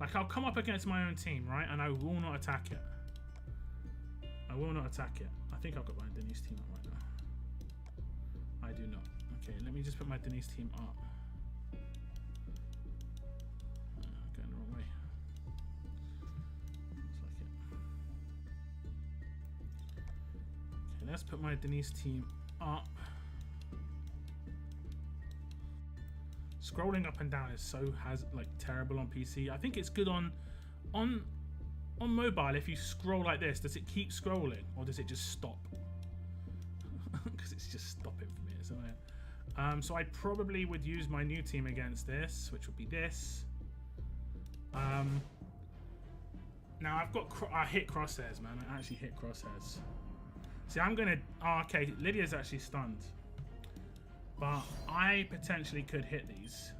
Speaker 1: Like, I'll come up against my own team, right? And I will not attack it. I will not attack it. I think I've got my Denise team up right now. I do not. Okay, let me just put my Denise team up. Going the wrong way. Looks like it. Okay, let's put my Denise team up. Scrolling up and down is terrible on PC. I think it's good on mobile. If you scroll like this, does it keep scrolling or does it just stop? Because it's just stopping for me, isn't it? So I probably would use my new team against this, which would be this. Now I hit crosshairs, man. I actually hit crosshairs. See, I'm gonna. Oh, okay, Lydia's actually stunned. But I potentially could hit these.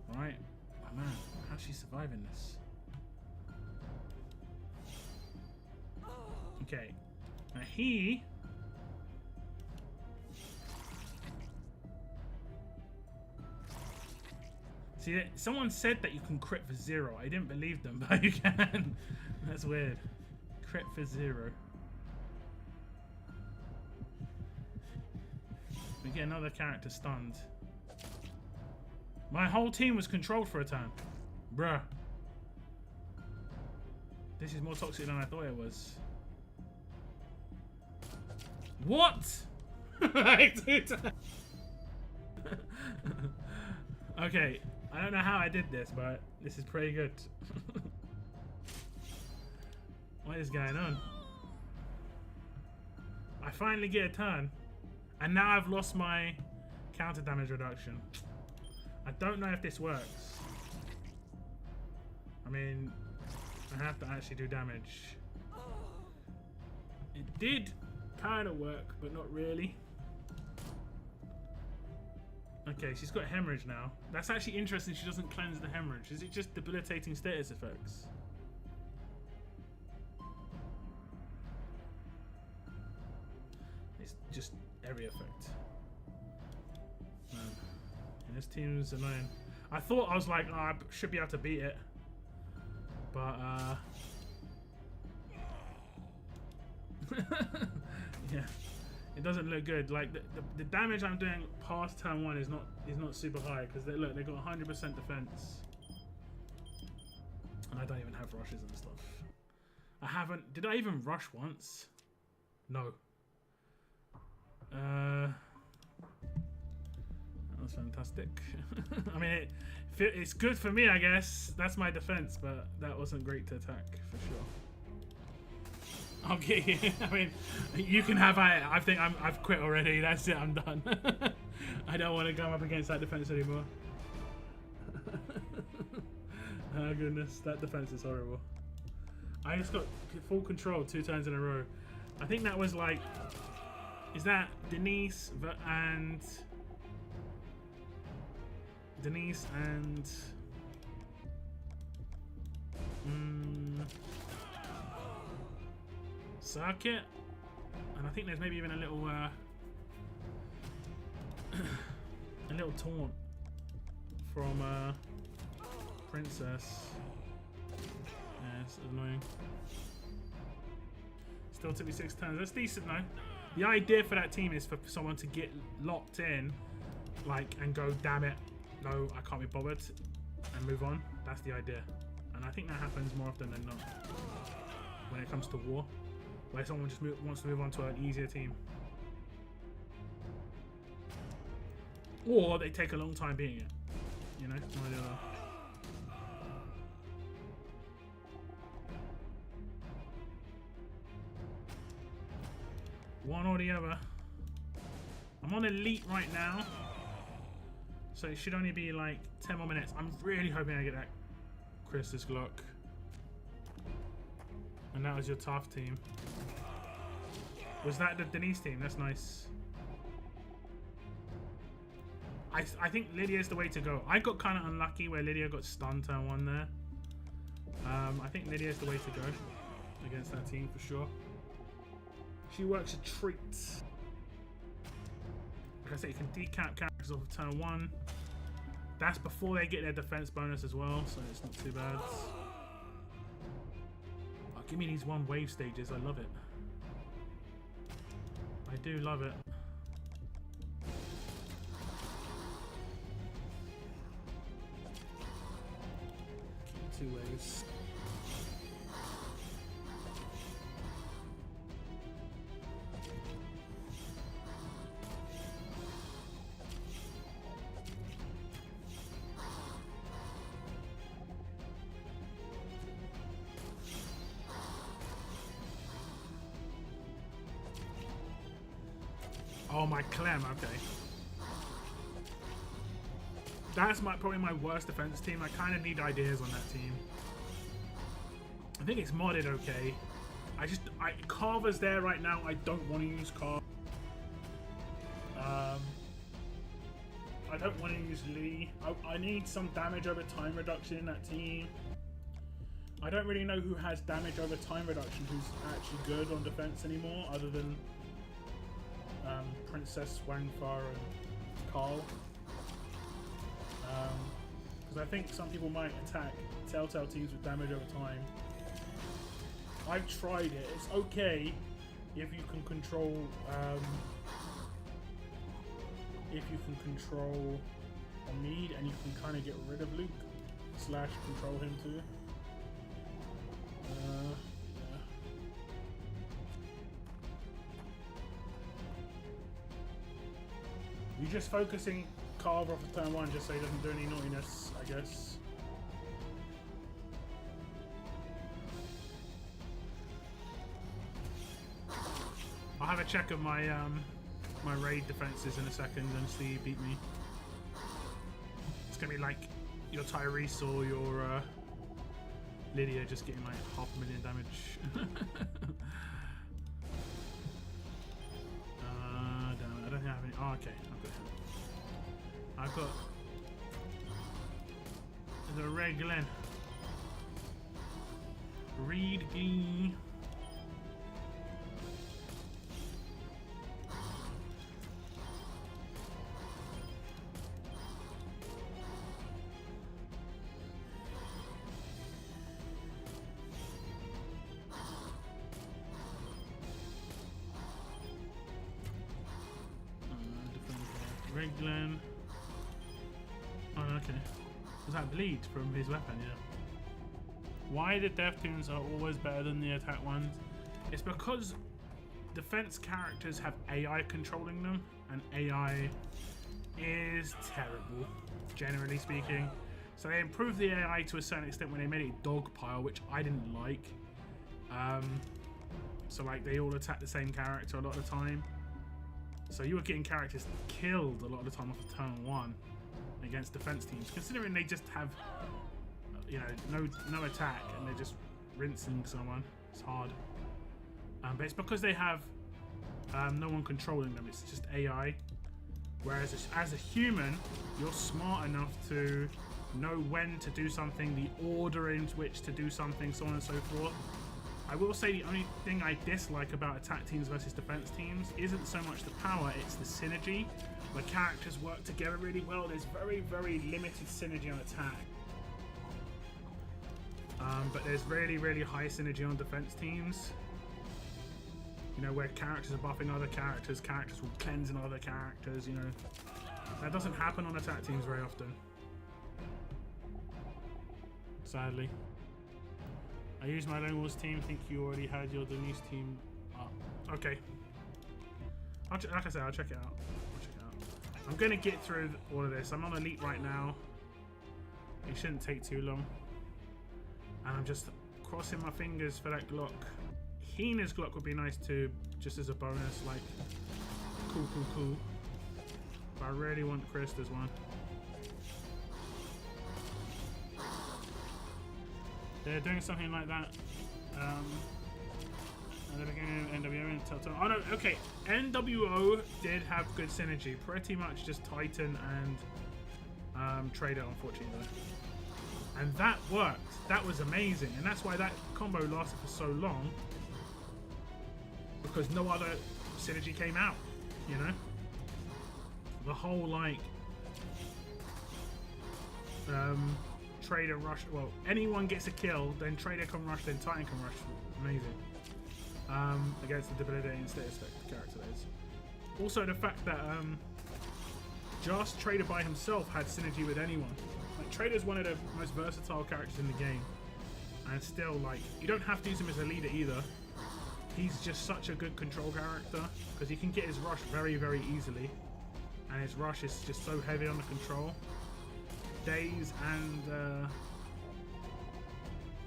Speaker 1: Right? Oh man, how's she surviving this? Okay. Now he... See, someone said that you can crit for 0. I didn't believe them, but you can. That's weird. Crit for 0. We get another character stunned. My whole team was controlled for a time. Bruh. This is more toxic than I thought it was. What? Okay, I don't know how I did this, but this is pretty good. What is going on? I finally get a turn. And now I've lost my counter damage reduction. I don't know if this works. I mean, I have to actually do damage. It did kind of work, but not really. Okay, she's got hemorrhage now. That's actually interesting. She doesn't cleanse the hemorrhage. Is it just debilitating status effects? It's just area effect. Man. And this team's annoying. I thought, I was like, oh, I should be able to beat it. But, yeah, it doesn't look good. Like the damage I'm doing past turn 1 is not super high because they got 100% defense, and I don't even have rushes and stuff. I haven't. Did I even rush once? No. That was fantastic. I mean, it's good for me, I guess. That's my defense, but that wasn't great to attack for sure. Okay, I mean, you can have. I think I've quit already. That's it. I'm done. I don't want to come up against that defense anymore. Oh goodness, that defense is horrible. I just got full control 2 turns in a row. I think that was like, is that Denise and Circuit, and I think there's maybe even a little taunt from Princess. Yeah, it's annoying. Still took me 6 turns. That's decent though. The idea for that team is for someone to get locked in, like, and go, damn it, no, I can't be bothered, and move on. That's the idea, and I think that happens more often than not when it comes to war. Where someone just wants to move on to an easier team. Or they take a long time beating it. You know? One or the other. I'm on elite right now. So it should only be like 10 more minutes. I'm really hoping I get that Christus Glock. And that was your tough team. Was that the Denise team? That's nice. I think Lydia's the way to go. I got kind of unlucky where Lydia got stunned turn 1 there. I think Lydia's the way to go against that team for sure. She works a treat. Like I said, you can decap characters off of turn 1. That's before they get their defense bonus as well, so it's not too bad. Oh, give me these 1 wave stages. I love it. I do love it. Keep 2 waves. Oh, my Clem, okay. That's probably my worst defense team. I kind of need ideas on that team. I think it's modded okay. Carver's there right now. I don't want to use Carver. I don't want to use Lee. I need some damage over time reduction in that team. I don't really know who has damage over time reduction who's actually good on defense anymore, other than Princess Wangfar and Carl. Because I think some people might attack Telltale teams with damage over time. I've tried it. It's okay if you can control Omid, and you can kind of get rid of Luke / control him too. Yeah. You're just focusing Carver off of turn 1 just so he doesn't do any naughtiness, I guess. I'll have a check of my my raid defenses in a second and see you beat me. It's gonna be like your Tyrese or your Lydia just getting like 500,000 damage. Oh, okay. I've got the regular Reed Glee. Reglan. Oh, okay. Does that bleed from his weapon? Yeah. Why the death tunes are always better than the attack ones? It's because defense characters have AI controlling them, and AI is terrible, generally speaking. So they improved the AI to a certain extent when they made it dogpile, which I didn't like. So like they all attack the same character a lot of the time. So you were getting characters killed a lot of the time off of turn 1 against defense teams, considering they just have, you know, no attack and they're just rinsing someone. It's hard. But it's because they have no one controlling them. It's just AI. Whereas as a human, you're smart enough to know when to do something, the order in which to do something, so on and so forth. I will say the only thing I dislike about attack teams versus defense teams isn't so much the power, it's the synergy. Where characters work together really well, there's very, very limited synergy on attack. But there's really, really high synergy on defense teams. You know, where characters are buffing other characters, characters will cleanse in other characters, you know. That doesn't happen on attack teams very often. Sadly. I used my Lone Wolves team. Think you already had your Denise team up. Okay. Like I said, I'll check it out. I'm gonna get through all of this. I'm on Elite right now. It shouldn't take too long. And I'm just crossing my fingers for that Glock. Hina's Glock would be nice too, just as a bonus. Like, cool. But I really want Krista's one. They're doing something like that. At the beginning of NWO and Telltale. Oh no, okay. NWO did have good synergy. Pretty much just Titan and Trader, unfortunately. And that worked. That was amazing. And that's why that combo lasted for so long. Because no other synergy came out, you know? The whole, like... Trader rush, well, anyone gets a kill, then Trader can rush, then Titan can rush. Amazing. Against the debilitating status effect character that is. Also the fact that just Trader by himself had synergy with anyone. Like, Trader's one of the most versatile characters in the game. And still, like, you don't have to use him as a leader either. He's just such a good control character because he can get his rush very, very easily. And his rush is just so heavy on the control. Daze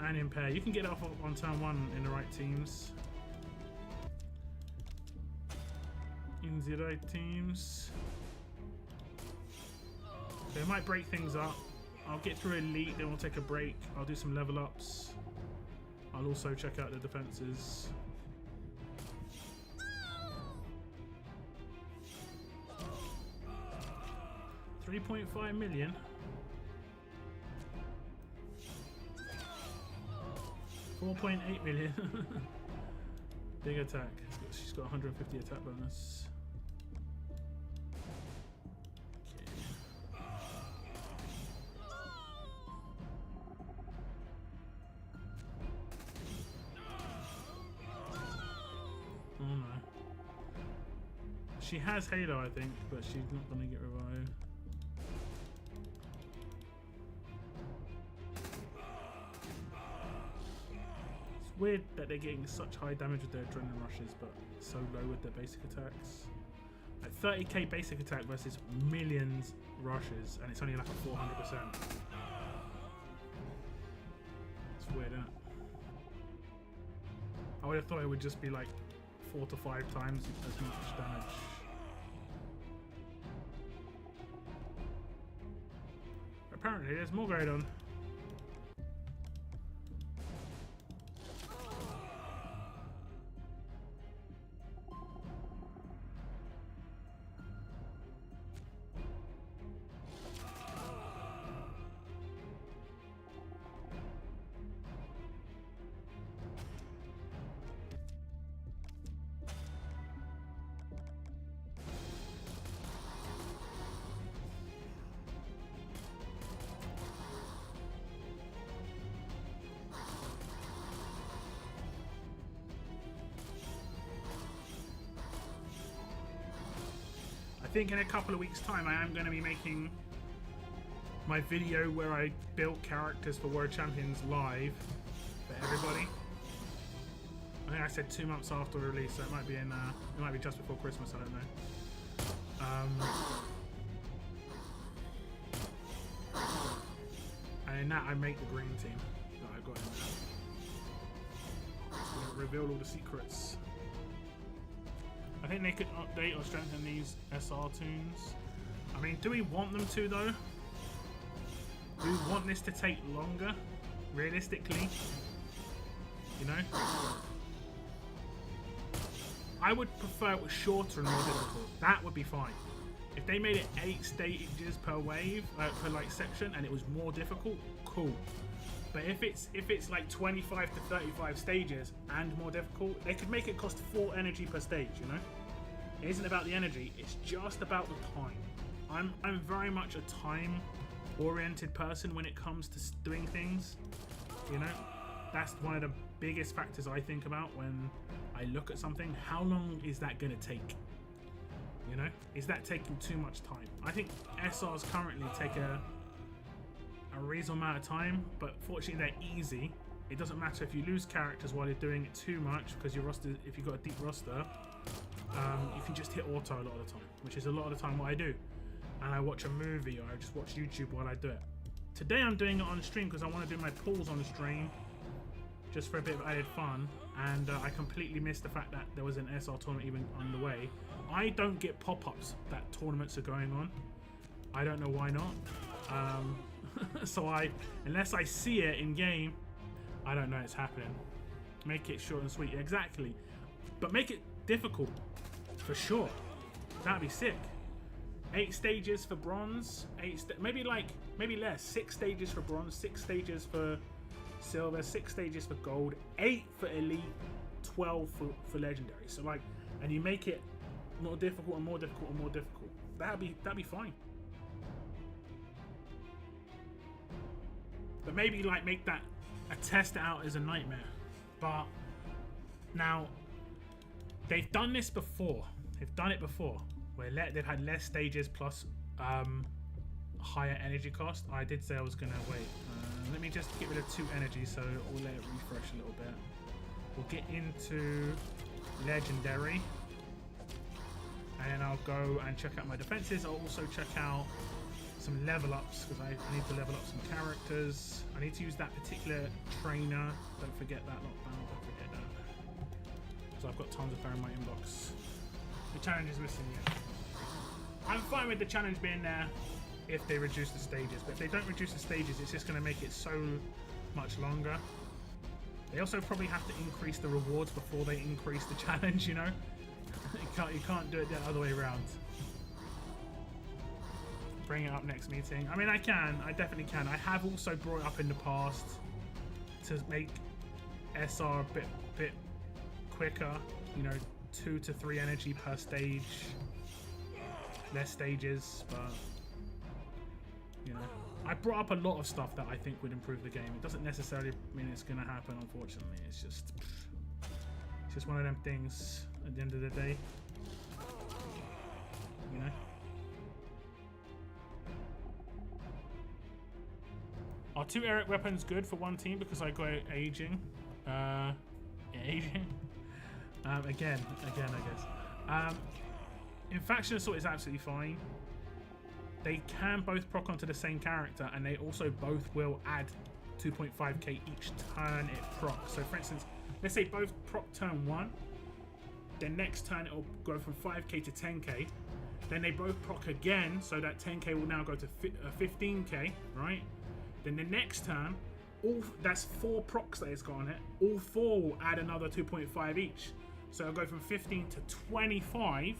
Speaker 1: and Impair. You can get off on turn 1 in the right teams. In the right teams. They might break things up. I'll get through Elite, then we'll take a break. I'll do some level ups. I'll also check out the defenses. $3.5 million. 4.8 million. Big attack. She's got 150 attack bonus. Okay. Oh no. She has Halo, I think, but she's not going to get revived. Weird that they're getting such high damage with their adrenaline rushes, but so low with their basic attacks. Like 30k basic attack versus millions rushes, and it's only like a 400%. It's weird, isn't it? I would have thought it would just be like 4 to 5 times as much damage. Apparently, there's more going on. I think in a couple of weeks' time, I am going to be making my video where I built characters for World Champions live for everybody. I think I said 2 months after release, so it might be in. It might be just before Christmas. I don't know. And in that, I make the green team that I got in there. So it revealed all the secrets. I think they could update or strengthen these SR tunes. I mean, do we want them to though? Do we want this to take longer? Realistically, you know? I would prefer it was shorter and more difficult. That would be fine. If they made it 8 stages per wave, per like section, and it was more difficult, cool. But if it's like 25 to 35 stages and more difficult, they could make it cost 4 energy per stage, you know? It isn't about the energy, it's just about the time. I'm very much a time-oriented person when it comes to doing things, you know? That's one of the biggest factors I think about when I look at something. How long is that going to take? You know? Is that taking too much time? I think SRs currently take a reasonable amount of time, but fortunately they're easy. It doesn't matter if you lose characters while you're doing it too much, because your roster, if you've got a deep roster, you can just hit auto a lot of the time, which is a lot of the time what I do. And I watch a movie or I just watch YouTube while I do it. Today I'm doing it on stream because I want to do my pulls on the stream, just for a bit of added fun, and I completely missed the fact that there was an SR tournament even underway. I don't get pop-ups that tournaments are going on. I don't know why not. So unless I see it in game, I don't know it's happening. Make it short and sweet, exactly. But make it difficult, for sure. That'd be sick. 8 stages for bronze, maybe less. 6 stages for bronze, 6 stages for silver, 6 stages for gold, 8 for elite, 12 for legendary. So like, and you make it more difficult and more difficult and more difficult. That'd be fine. But maybe like make that test it out as a nightmare. But now they've done this before. They've done it before where they've had less stages plus higher energy cost. I did say I was gonna wait. Let me just get rid of 2 energy, so we'll let it refresh a little bit. We'll get into legendary, and then I'll go and check out my defenses. I'll also check out some level ups because I need to level up some characters. I need to use that particular trainer. Don't forget that lockdown. Don't forget that. So I've got tons of fire in my inbox. The challenge is missing yet. I'm fine with the challenge being there if they reduce the stages, but if they don't reduce the stages, it's just going to make it so much longer. They also probably have to increase the rewards before they increase the challenge, you know? You can't do it the other way around. Bring it up next meeting. I mean, I definitely can. I have also brought it up in the past to make SR a bit quicker, you know, 2 to 3 energy per stage, less stages, but you know, I brought up a lot of stuff that I think would improve the game. It doesn't necessarily mean it's gonna happen, unfortunately. It's just one of them things at the end of the day, you know. Are 2 Eric weapons good for one team? Because I got aging. Aging. Again, I guess. In Faction Assault is absolutely fine. They can both proc onto the same character, and they also both will add 2.5k each turn it proc. So for instance, let's say both proc turn 1, then next turn it will go from 5k to 10k. Then they both proc again, so that 10k will now go to 15k, right? Then the next turn, that's 4 procs that it's got on it. All 4 will add another 2.5 each. So it'll go from 15 to 25.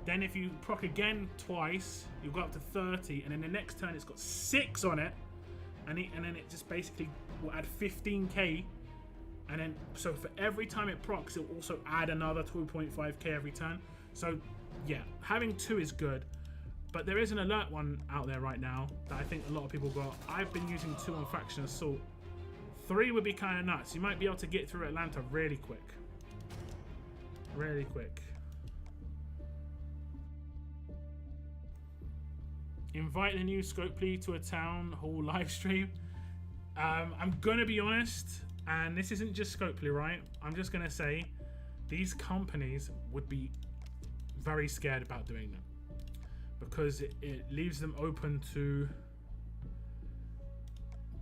Speaker 1: Then if you proc again twice, you'll go up to 30, and then the next turn it's got 6 on it, and then it just basically will add 15k, and then so for every time it procs, it'll also add another 2.5k every turn. So yeah, having 2 is good, but there is an alert one out there right now that I think a lot of people got. I've been using 2 on Faction Assault. 3 would be kind of nuts. You might be able to get through Atlanta really quick. Really quick. invite the new Scopely to a town hall live stream. I'm gonna be honest, and this isn't just Scopely, right? I'm just gonna say these companies would be very scared about doing them because it leaves them open to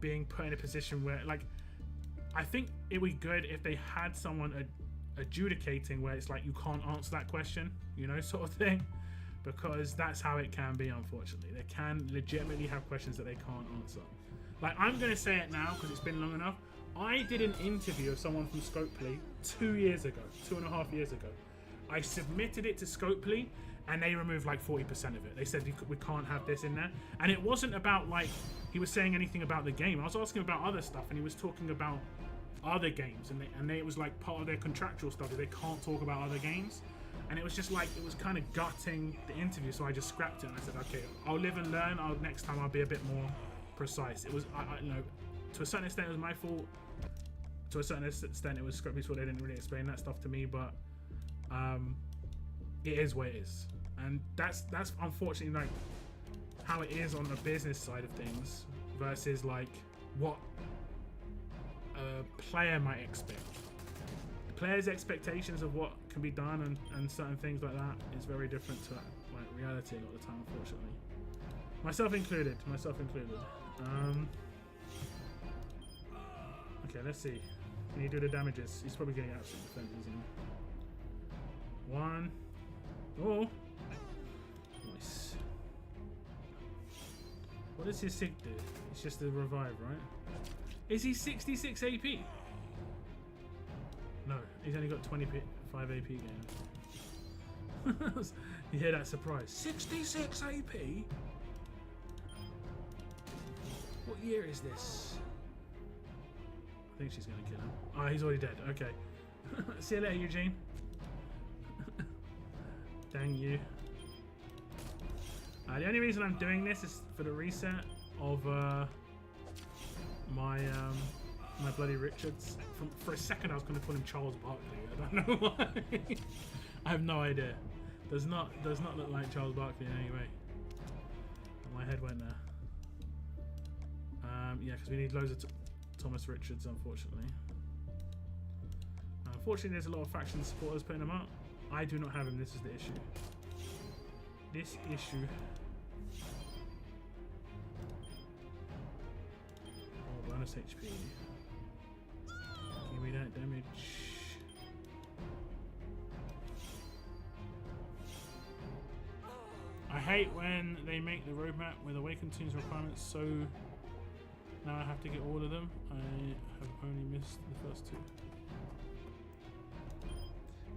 Speaker 1: being put in a position where, like, I think it would be good if they had someone adjudicating where it's like you can't answer that question, you know, sort of thing, because that's how it can be. Unfortunately, they can legitimately have questions that they can't answer. Like, I'm gonna say it now because it's been long enough. I did an interview of someone from Scopely 2 years ago, 2.5 years ago. I submitted it to Scopely and they removed like 40% of it. They said we can't have this in there. And it wasn't about like he was saying anything about the game. I was asking about other stuff and he was talking about other games, and it was like part of their contractual stuff that they can't talk about other games. And it was just like, it was kind of gutting the interview, so I just scrapped it and I said, okay, I'll live and learn. Next time I'll be a bit more precise. It was, you know, to a certain extent it was my fault. To a certain extent it was Scopely's fault. They didn't really explain that stuff to me, but it is what it is. And that's unfortunately like how it is on the business side of things versus like what a player might expect. The player's expectations of what can be done and certain things like that is very different to like reality a lot of the time, unfortunately. Myself included. Okay, let's see. Can you do the damages? He's probably getting absolute defense, isn't he? One. Oh. Nice. What does his sig do? It's just a revive, right? Is he 66 AP? No, he's only got 25 AP gain. You hear that surprise? 66 AP? What year is this? I think she's gonna kill him. Oh, he's already dead. Okay. See you later, Eugene. Dang you. The only reason I'm doing this is for the reset of my bloody Richards. For a second I was going to call him Charles Barkley. I don't know why. I have no idea. Does not look like Charles Barkley in any way. My head went there. Yeah, because we need loads of Thomas Richards, unfortunately. Unfortunately, there's a lot of faction supporters putting him up. I do not have him. This is the issue. This issue. Oh, bonus HP. Give me that damage. I hate when they make the roadmap with Awakened Toons requirements, so now I have to get all of them. I have only missed the first two.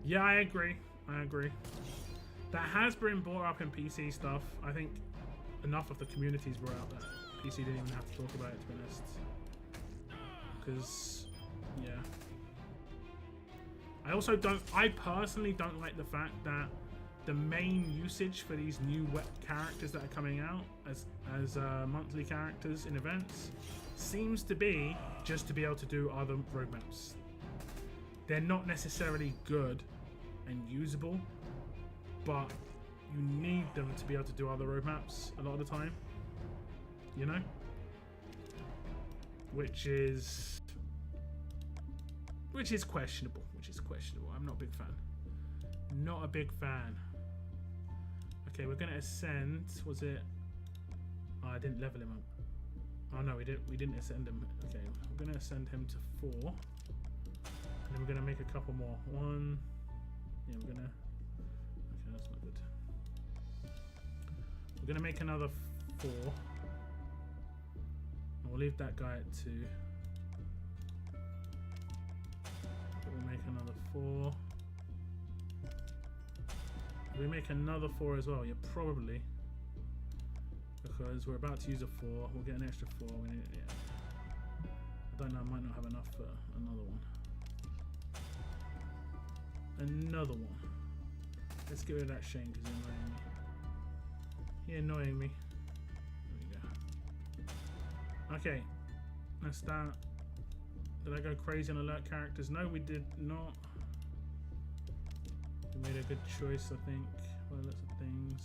Speaker 1: Yeah, I agree. That has been brought up in PC stuff. I think enough of the communities brought out that PC didn't even have to talk about it, to be honest. Because, yeah. I personally don't like the fact that the main usage for these new characters that are coming out as monthly characters in events seems to be just to be able to do other roadmaps. They're not necessarily good and usable, but you need them to be able to do other roadmaps a lot of the time, you know, which is questionable. I'm not a big fan. Okay, we're gonna ascend. Was it? Oh, I didn't level him up. Oh no, we didn't ascend him. Okay, we're gonna ascend him to 4, and then we're gonna make a couple more. 1. Yeah, we're gonna. Okay, that's not good. We're gonna make another 4. And we'll leave that guy at 2. We'll make another 4. We make another 4 as well. Yeah, probably. Because we're about to use a 4. We'll get an extra 4. We need, yeah. I don't know, I might not have enough for another one. Another one. Let's get rid of that Shane because he's annoying me. There we go. Okay. Let's start. Did I go crazy on alert characters? No, we did not. We made a good choice, I think. By lots of things.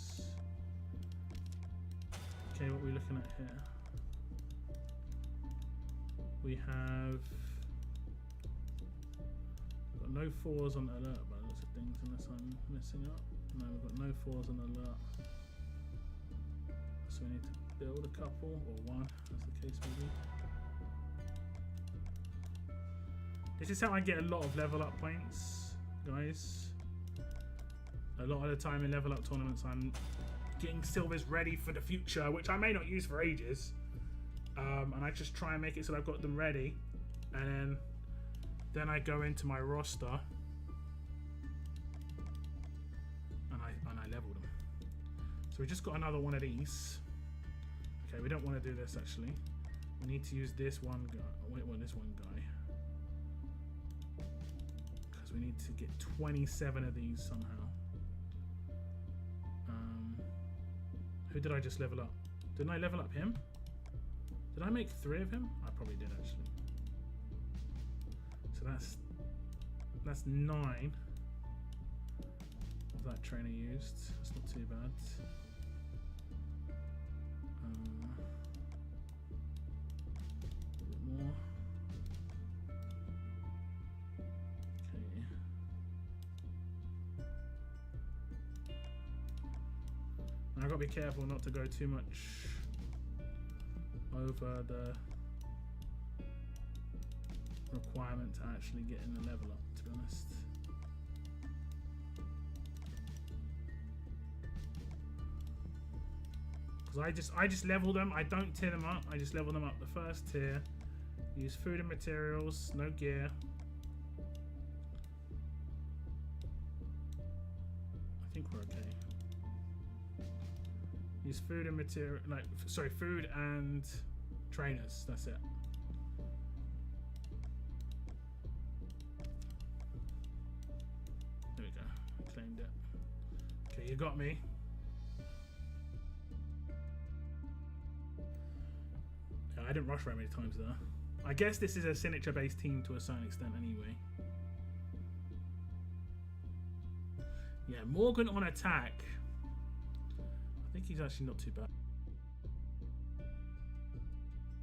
Speaker 1: Okay, what are we looking at here? We have got no 4s on alert by the looks of things, unless I'm messing up. No, we've got no 4s on alert. So we need to build a couple, or one, as the case may be. This is how I get a lot of level up points, guys. A lot of the time in level up tournaments, I'm getting silvers ready for the future, which I may not use for ages. And I just try and make it so that I've got them ready, and then I go into my roster and I level them. So we just got another one of these. Okay, we don't want to do this actually. We need to use this one guy. Wait, well, this one guy, because we need to get 27 of these somehow. Who did I just level up? Didn't I level up him? Did I make 3 of him? I probably did actually. So that's 9 of that trainer used. That's not too bad. A bit more. Okay. Now I've got to be careful not to go too much over the requirement to actually get in the level up, to be honest. Because I just level them, I don't tier them up, I just level them up the first tier. Use food and materials, no gear. I think we're okay. Use food and material, like, sorry, food and trainers, that's it. There we go, I claimed it. Okay, you got me. Yeah, I didn't rush very many times though. I guess this is a signature based team to a certain extent anyway. Yeah, Morgan on attack. I think he's actually not too bad.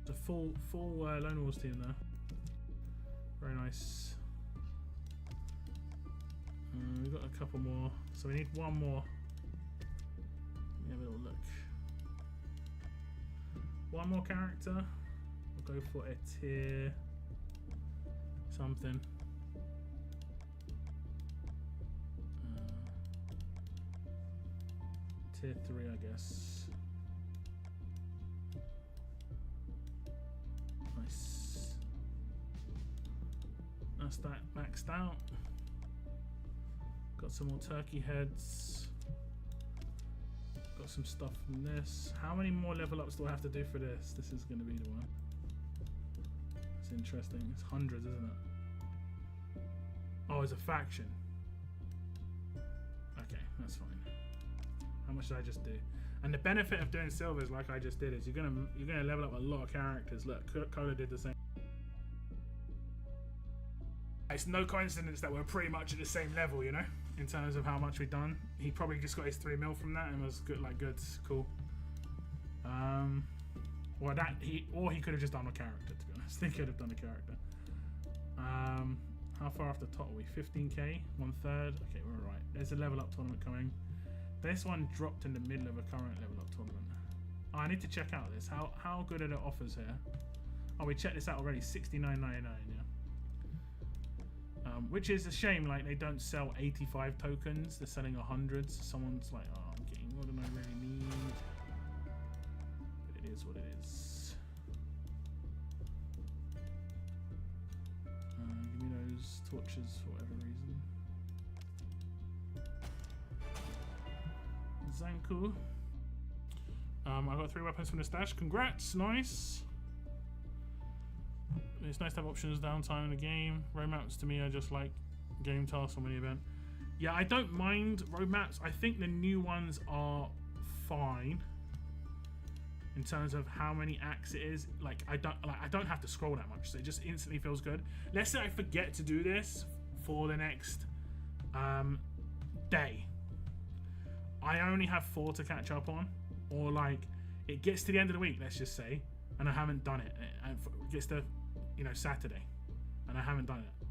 Speaker 1: It's a full Lone Wars team there. Very nice. We've got a couple more, so we need one more. Let me have a little look. One more character. We'll go for a tier something. Tier 3, I guess. Nice. That's that maxed out. Got some more turkey heads. Got some stuff from this. How many more level ups do I have to do for this? This is going to be the one. It's interesting. It's hundreds, isn't it? Oh, it's a faction. Okay, that's fine. How much did I just do? And the benefit of doing silvers like I just did is you're gonna level up a lot of characters. Look, Cola did the same. It's no coincidence that we're pretty much at the same level, you know, in terms of how much we've done. He probably just got his 3 mil from that and was good, like good, cool. Or he could have just done a character. To be honest, he could have done a character. How far off the top are we? 15k, 1/3. Okay, we're alright. There's a level up tournament coming. This one dropped in the middle of a current level up tournament. Oh, I need to check out this. How good are the offers here? Oh, we checked this out already. $69.99. Yeah. Which is a shame. Like they don't sell 85 tokens. They're selling 100. So someone's like, oh, I'm getting more than I really need. But it is what it is. Give me those torches for whatever reason. Zanku. I got 3 weapons from the stash. Congrats, nice. It's nice to have options downtime in the game. Road maps to me are just like game tasks or mini event. Yeah, I don't mind road maps. I think the new ones are fine in terms of how many acts it is. Like I don't have to scroll that much, so it just instantly feels good. Let's say I forget to do this for the next day. I only have 4 to catch up on, or like it gets to the end of the week, let's just say, and I haven't done it. And it gets to, you know, Saturday, and I haven't done it.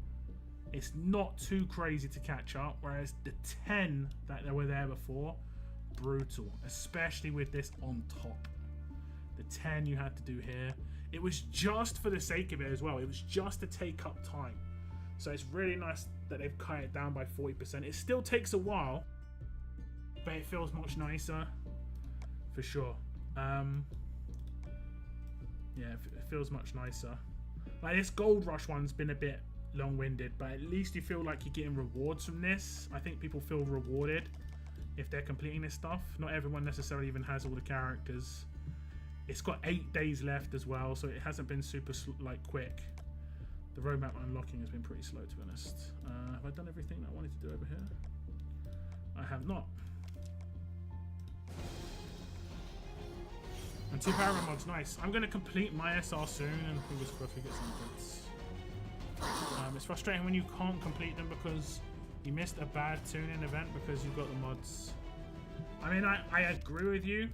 Speaker 1: It's not too crazy to catch up, whereas the 10 that were there before, brutal, especially with this on top. The 10 you had to do here, it was just for the sake of it as well. It was just to take up time. So it's really nice that they've cut it down by 40%. It still takes a while, but it feels much nicer, for sure. Yeah, it feels much nicer. Like this Gold Rush one's been a bit long-winded, but at least you feel like you're getting rewards from this. I think people feel rewarded if they're completing this stuff. Not everyone necessarily even has all the characters. It's got 8 days left as well, so it hasn't been super like quick. The roadmap unlocking has been pretty slow, to be honest. Have I done everything that I wanted to do over here? I have not. And 2 power mods, nice. I'm going to complete my SR soon, and fingers crossed we get some bits. It's frustrating when you can't complete them because you missed a bad tuning event because you've got the mods. I mean, I agree with you.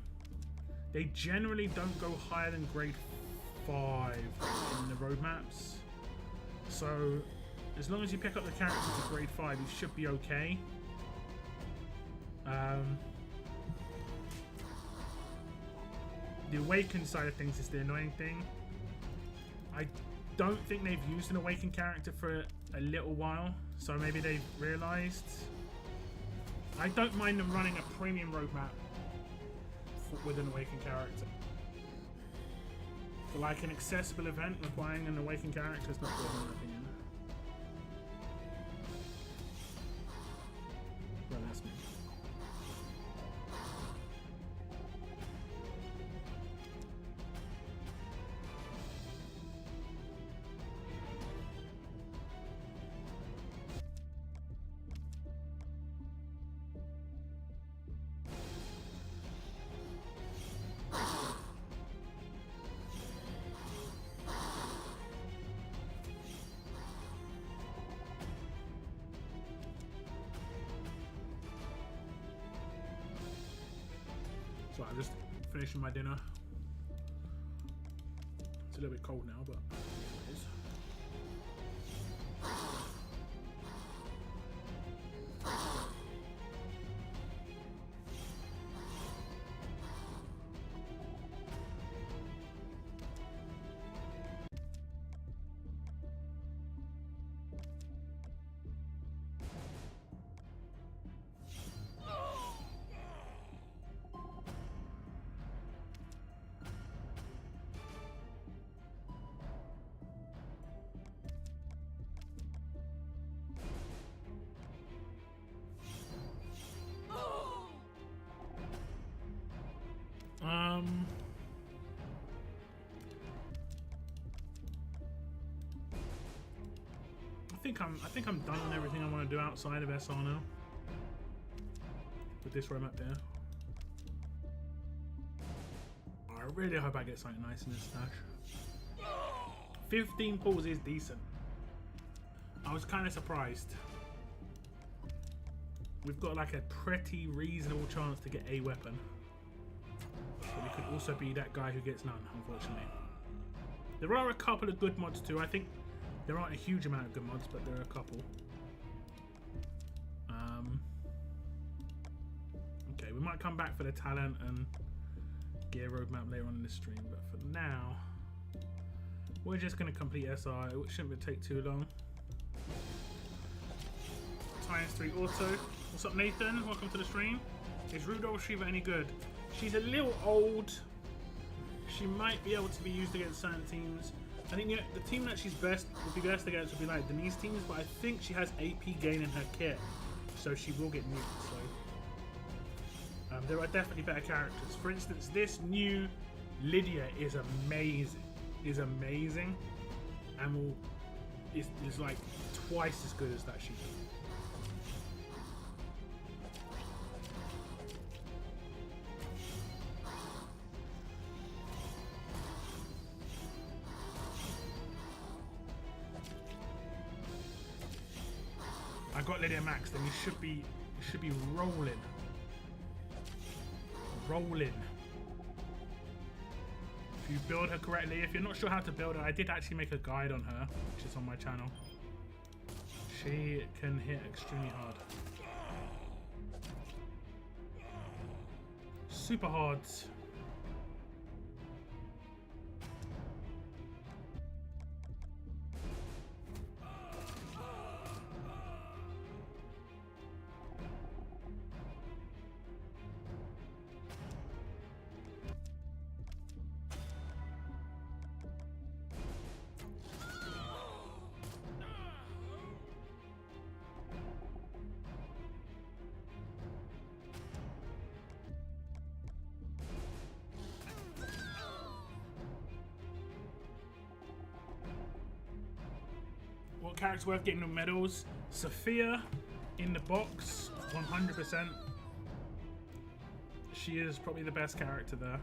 Speaker 1: They generally don't go higher than grade 5 in the roadmaps. So, as long as you pick up the characters to grade 5, you should be okay. The Awakened side of things is the annoying thing. I don't think they've used an Awakened character for a little while, so maybe they've realised. I don't mind them running a premium roadmap with an Awakened character. For like an accessible event requiring an Awakened character is not good in my opinion. Well, that's me. So I'm just finishing my dinner. It's a little bit cold now, but it is. I think I'm done on everything I want to do outside of SR now. With this roadmap there. I really hope I get something nice in this stash. 15 pulls is decent. I was kind of surprised. We've got like a pretty reasonable chance to get a weapon. But we could also be that guy who gets none, unfortunately. There are a couple of good mods too. I think there aren't a huge amount of good mods, but there are a couple. Okay, we might come back for the talent and gear roadmap later on in the stream, but for now, we're just going to complete SR. It shouldn't take too long. ×3 auto. What's up, Nathan? Welcome to the stream. Is Rudolph Shiva any good? She's a little old. She might be able to be used against certain teams. I think the team that she's would be best against would be like Denise teams, but I think she has AP gain in her kit, so she will get nuked. So there are definitely better characters. For instance, this new Lydia is amazing. And is like twice as good as that Shiva. I got Lydia Max, then you should be rolling. you build her correctly. If you're not sure how to build her, I did actually make a guide on her, which is on my channel. She can hit extremely hard. Super hard. What character's worth getting the medals? Sophia in the box, 100%. She is probably the best character there.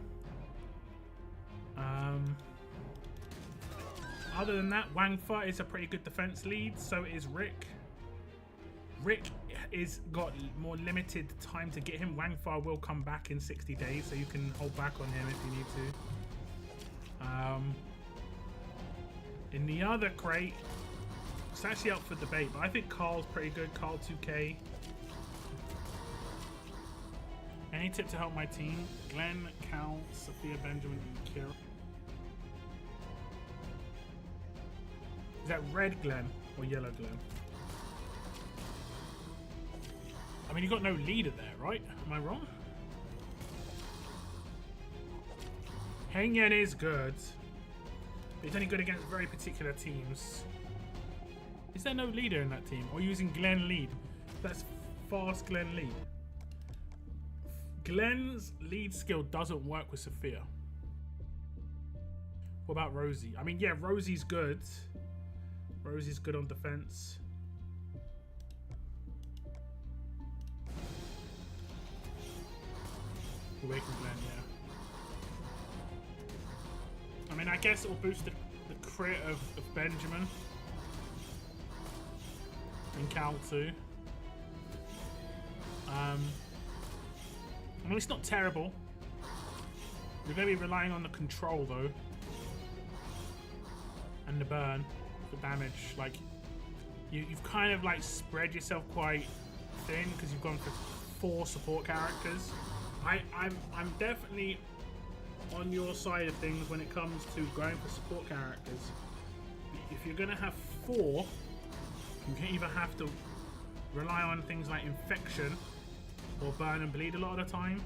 Speaker 1: Other than that, Wangfa is a pretty good defense lead, so is Rick. Rick is got more limited time to get him. Wangfa will come back in 60 days, so you can hold back on him if you need to. In the other crate, it's actually up for debate, but I think Carl's pretty good. Carl 2K. Any tip to help my team? Glenn, Cal, Sophia, Benjamin, and Kira. Is that red Glenn or yellow Glenn? I mean, you got no leader there, right? Am I wrong? Heng Yen is good, but he's only good against very particular teams. Is there no leader in that team? Or using Glenn lead? That's fast Glenn lead. Glenn's lead skill doesn't work with Sophia. What about Rosie? I mean, yeah, Rosie's good. Rosie's good on defense. Away from Glenn, yeah. I mean, I guess it'll boost the crit of Benjamin. And Cal too. I mean, it's not terrible. You're going to be relying on the control though. And the burn for damage. Like, you've kind of like spread yourself quite thin because you've gone for 4 support characters. I'm definitely on your side of things when it comes to going for support characters. If you're going to have 4, you can either have to rely on things like infection or burn and bleed a lot of the time,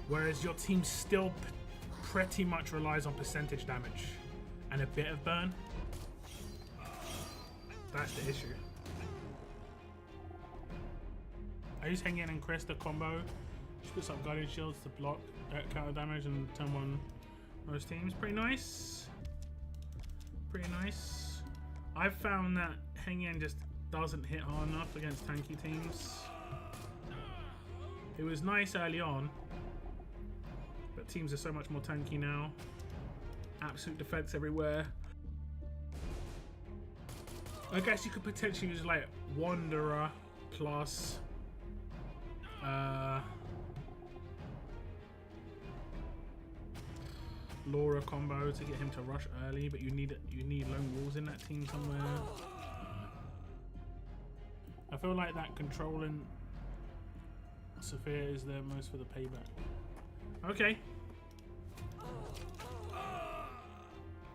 Speaker 1: whereas your team still pretty much relies on percentage damage and a bit of burn. That's the issue. I use Heng Yen and Cresta combo. Just puts up guardian shields to block counter damage and turn 1 most teams. Pretty nice. Pretty nice. I've found that Heng Yen just doesn't hit hard enough against tanky teams. It was nice early on, but teams are so much more tanky now. Absolute defense everywhere. I guess you could potentially use like Wanderer plus Laura combo to get him to rush early, but you need lone wolves in that team somewhere. I feel like that controlling Sophia is there most for the payback. Okay.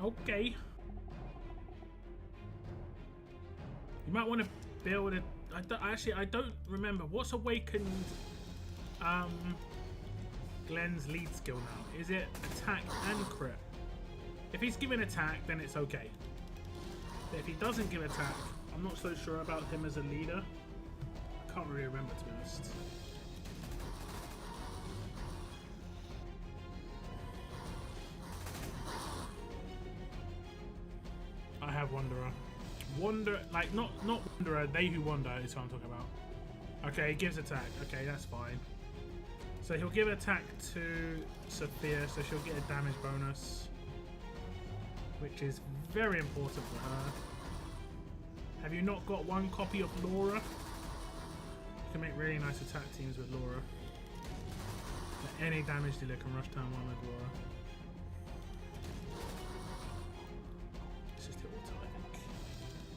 Speaker 1: Okay. You might want to build a... I don't remember. What's awakened Glenn's lead skill now? Is it attack and crit? If he's given attack, then it's okay. But if he doesn't give attack, I'm not so sure about him as a leader. I can't really remember, to be honest. I have Wanderer. Like not Wanderer, they who wander is what I'm talking about. Okay, he gives attack. Okay, that's fine. So he'll give attack to Sophia, so she'll get a damage bonus, which is very important for her. Have you not got 1 copy of Laura? You can make really nice attack teams with Laura. Any damage dealer can rush turn 1 with Laura.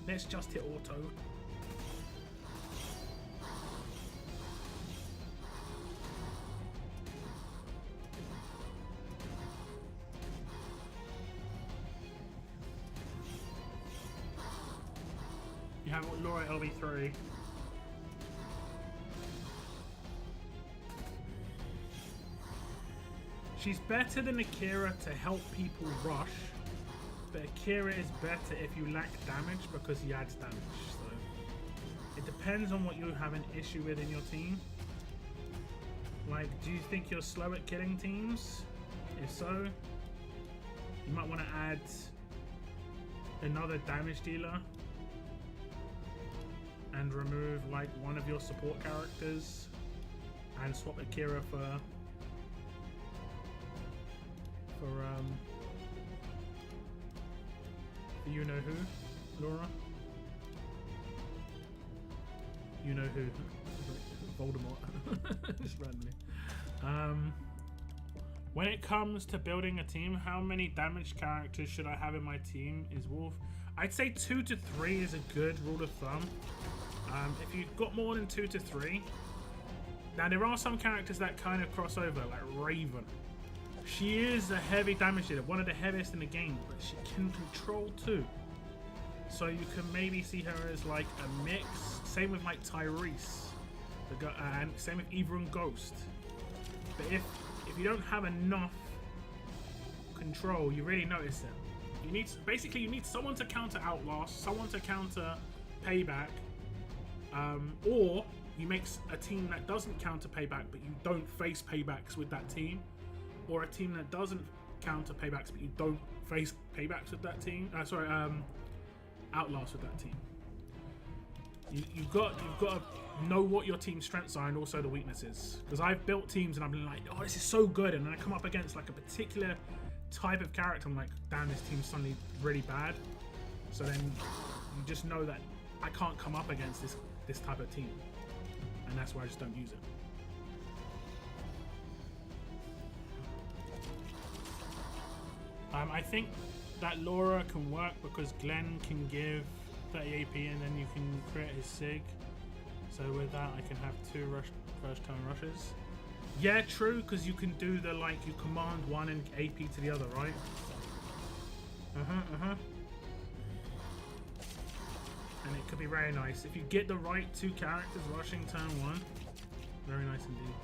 Speaker 1: Let's just hit auto. You have Laura LB3. She's better than Akira to help people rush, but Akira is better if you lack damage because he adds damage. So it depends on what you have an issue with in your team. Like, do you think you're slow at killing teams? If so, you might want to add another damage dealer and remove like one of your support characters and swap Akira for you know who, Laura? You know who? Voldemort. Just randomly. When it comes to building a team, how many damage characters should I have in my team? Is Wolf? I'd say 2 to 3 is a good rule of thumb. If you've got more than 2 to 3, now there are some characters that kind of cross over, like Raven. She is a heavy damage dealer, one of the heaviest in the game, but she can control too. So you can maybe see her as like a mix. Same with like Tyrese, and same with Eva and Ghost. But if you don't have enough control, you really notice it. You need you need someone to counter Outlast, someone to counter Payback, or you make a team that doesn't counter Payback, but you don't face Paybacks with that team. Or a team that doesn't counter Paybacks, but you don't face Paybacks with that team. Outlast with that team. You've got to know what your team's strengths are and also the weaknesses. Because I've built teams and I've been like, oh, this is so good, and then I come up against like a particular type of character. I'm like, damn, this team's suddenly really bad. So then you just know that I can't come up against this type of team, and that's why I just don't use it. I think that Laura can work because Glenn can give 30 AP and then you can create his SIG. So with that I can have 2 first turn rushes. Yeah, true, because you can do the like, you command one and AP to the other, right? And it could be very nice. If you get the right 2 characters rushing turn 1, very nice indeed.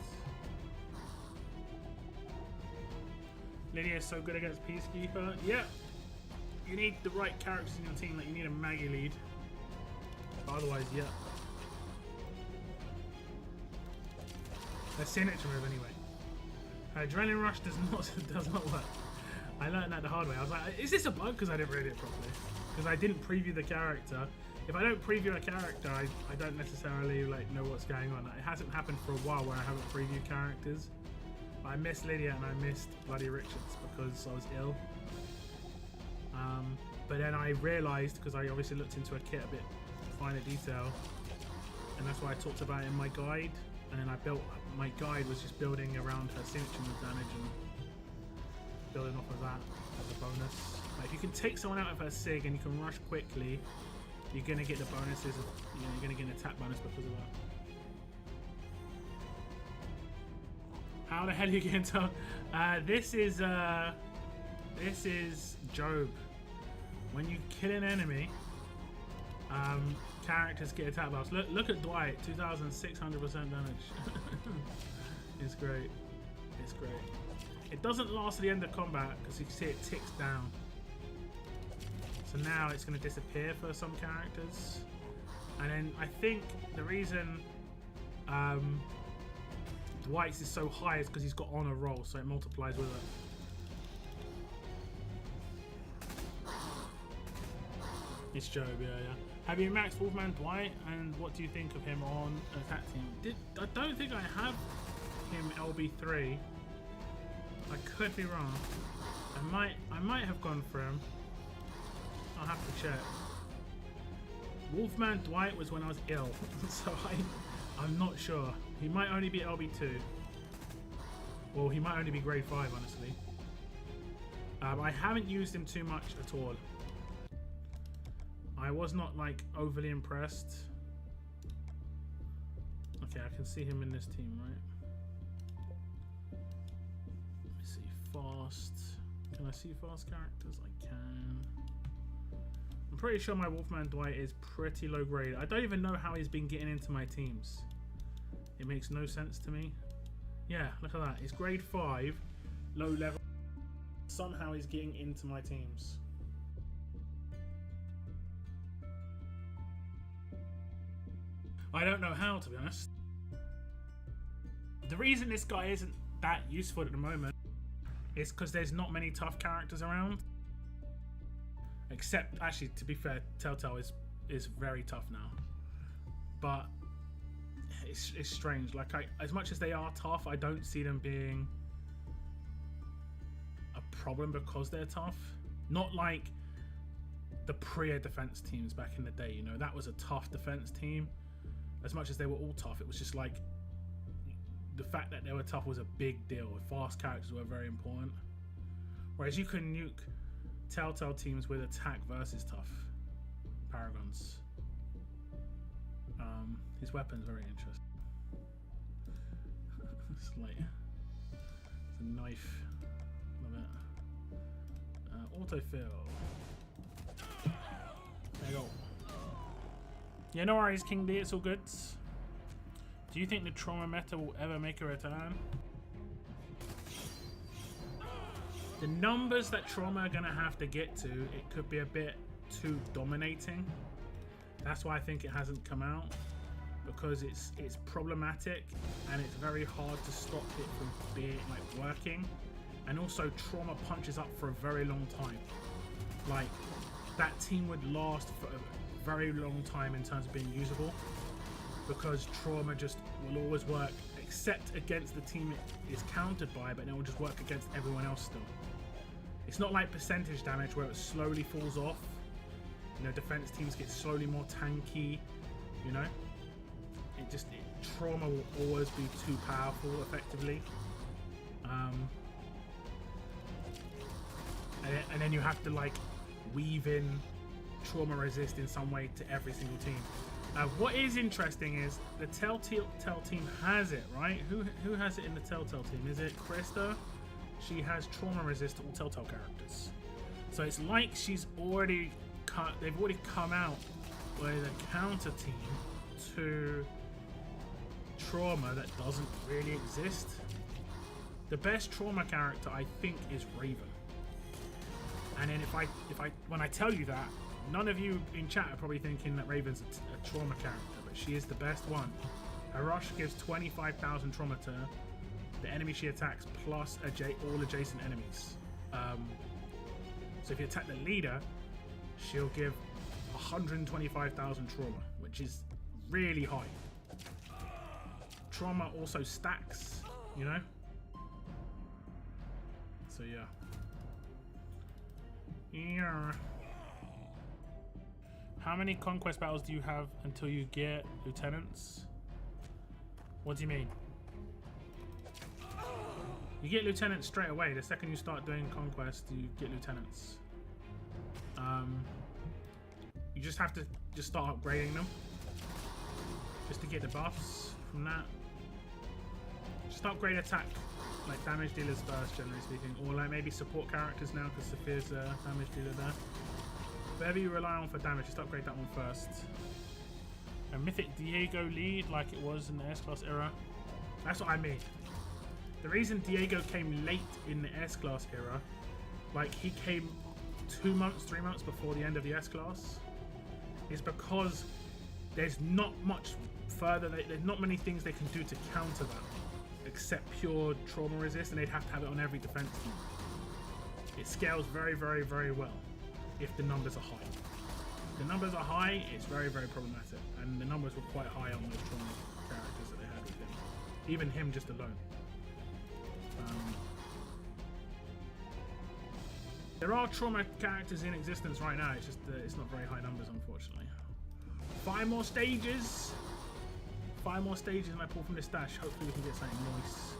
Speaker 1: Lydia is so good against Peacekeeper. Yeah, you need the right characters in your team. Like you need a Maggie lead. Otherwise, yeah. Let's see it to move anyway. Adrenaline Rush does not work. I learned that the hard way. I was like, is this a bug? Because I didn't read it properly. Because I didn't preview the character. If I don't preview a character, I don't necessarily like know what's going on. It hasn't happened for a while where I haven't previewed characters. I missed Lydia and I missed Bloody Richards because I was ill. But then I realised, because I obviously looked into a kit a bit finer detail, and that's why I talked about it in my guide. And then I built, my guide was just building around her signature move damage and building off of that as a bonus. Like if you can take someone out of her SIG and you can rush quickly, you're going to get the bonuses, you're going to get an attack bonus because of that. How the hell are you getting to? This is Job. When you kill an enemy, characters get attack buffs. Look at Dwight, 2,600% damage. It's great. It's great. It doesn't last to the end of combat because you can see it ticks down. So now it's going to disappear for some characters. And then I think the reason Dwight's is so high is because he's got honor roll, so it multiplies with it. It's Job, yeah. Have you maxed Wolfman Dwight, and what do you think of him on attack team? I don't think I have him LB3. I could be wrong. I might have gone for him. I'll have to check. Wolfman Dwight was when I was ill, so I'm not sure. He might only be LB2. Well, he might only be grade 5, honestly. I haven't used him too much at all. I was not like overly impressed. Okay, I can see him in this team, right? Let me see, fast. Can I see fast characters? I can. I'm pretty sure my Wolfman Dwight is pretty low grade. I don't even know how he's been getting into my teams. It makes no sense to me. Yeah, look at that. He's grade 5, low level. Somehow he's getting into my teams. I don't know how, to be honest. The reason this guy isn't that useful at the moment is because there's not many tough characters around. Except, actually, to be fair, Telltale is very tough now. But it's strange. Like, as much as they are tough, I don't see them being a problem because they're tough. Not like the Priya defense teams back in the day. You know, that was a tough defense team. As much as they were all tough, it was just like the fact that they were tough was a big deal. Fast characters were very important. Whereas you can nuke Telltale teams with attack versus tough paragons. His weapon's very interesting. It's like it's a knife. Love it. Autofill. There you go. Yeah, no worries, King D. It's all good. Do you think the trauma meta will ever make a return? The numbers that trauma are gonna have to get to, it could be a bit too dominating. That's why I think it hasn't come out, because it's problematic and it's very hard to stop it from being like working. And also trauma punches up for a very long time. Like that team would last for a very long time in terms of being usable, because trauma just will always work, except against the team it is countered by, but it will just work against everyone else still. It's not like percentage damage where it slowly falls off. You know, defense teams get slowly more tanky, you know. Trauma will always be too powerful effectively. And then you have to like weave in trauma resist in some way to every single team. What is interesting is the Telltale team has it, right? Who has it in the Telltale team? Is it Krista? She has trauma resist to all Telltale characters. So it's like she's already they've already come out with a counter team to trauma that doesn't really exist. The best trauma character I think is Raven. And then when I tell you that, none of you in chat are probably thinking that Raven's a trauma character, but she is the best one. Her rush gives 25,000 trauma to the enemy she attacks plus all adjacent enemies. So if you attack the leader, she'll give 125,000 trauma, which is really high. Trauma also stacks, you know? So yeah. Yeah. How many conquest battles do you have until you get lieutenants? What do you mean? You get lieutenants straight away. The second you start doing conquest, you get lieutenants. You just have to start upgrading them just to get the buffs from that. Just upgrade attack, like damage dealers first, generally speaking, or like maybe support characters now because Sophia's a damage dealer there. Whatever you rely on for damage, just upgrade that one first. A Mythic Diego lead like it was in the S-Class era. That's what I mean. The reason Diego came late in the S-Class era, like he came 2 months, 3 months before the end of the S-Class, is because there's not much further, there's not many things they can do to counter that, except pure trauma resist, and they'd have to have it on every defense team. It scales very, very, very well if the numbers are high. If the numbers are high, it's very, very problematic, and the numbers were quite high on those trauma characters that they had with him. Even him just alone. There are trauma characters in existence right now, it's just it's not very high numbers, unfortunately. 5 more stages! 5 more stages and I pull from this stash. Hopefully we can get something nice.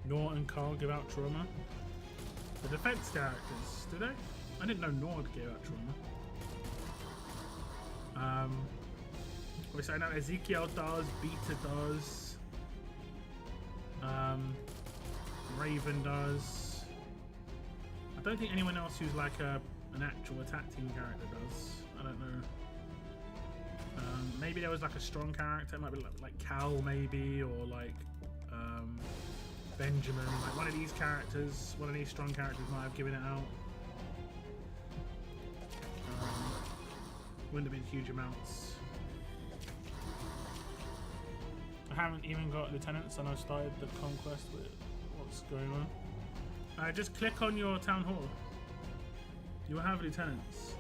Speaker 1: Nor and Carl give out trauma. The defense characters, do they? I didn't know Nord gave out trauma. Obviously I know Ezekiel does, Beta does, Raven does. I don't think anyone else who's like an actual attack team character does. I don't know. Maybe there was like a strong character, it might be like Cal maybe, or like Benjamin, like one of these characters, one of these strong characters might have given it out. Wouldn't have been huge amounts. I haven't even got lieutenants and I started the conquest with what's going on. Just click on your town hall. You'll have lieutenants.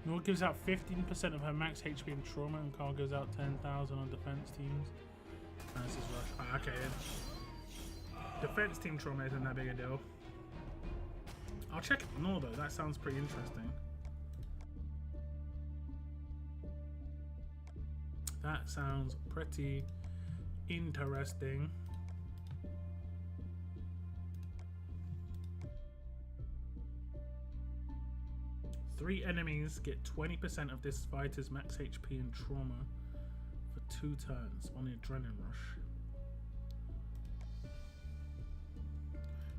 Speaker 1: Nord gives out 15% of her max HP in trauma, and Carl gives out 10,000 on defense teams. This is rush. Ah, okay, yeah. Defense team trauma isn't that big a deal. I'll check Nord though, that sounds pretty interesting. That sounds pretty interesting. Three enemies get 20% of this fighter's max HP and trauma for 2 turns on the adrenaline rush.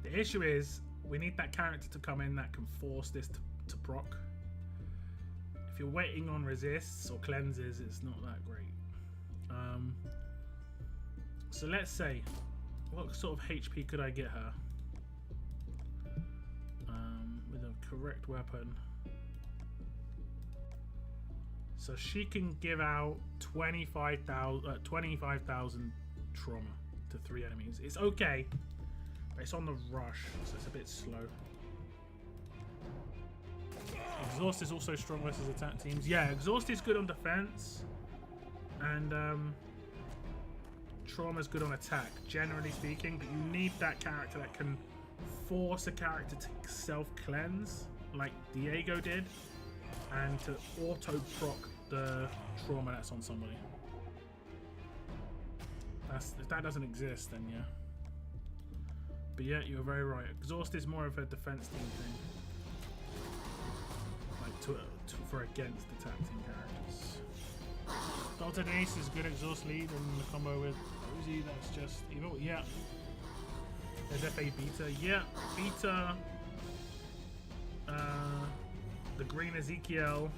Speaker 1: The issue is we need that character to come in that can force this to proc. If you're waiting on resists or cleanses, it's not that great. So let's say, what sort of HP could I get her with a correct weapon? So she can give out 25,000 trauma to 3 enemies. It's okay, but it's on the rush, so it's a bit slow. Exhaust is also strong versus attack teams. Yeah, Exhaust is good on defense, and trauma is good on attack, generally speaking, but you need that character that can force a character to self-cleanse, like Diego did, and to auto-proc the trauma that's on somebody. If that doesn't exist, then yeah. But yeah, you're very right. Exhaust is more of a defense team thing, like for against attack team characters. Delta Denise is good exhaust lead, and the combo with Uzi, that's just evil. Yeah. There's FA Beta. Yeah, Beta. The green Ezekiel,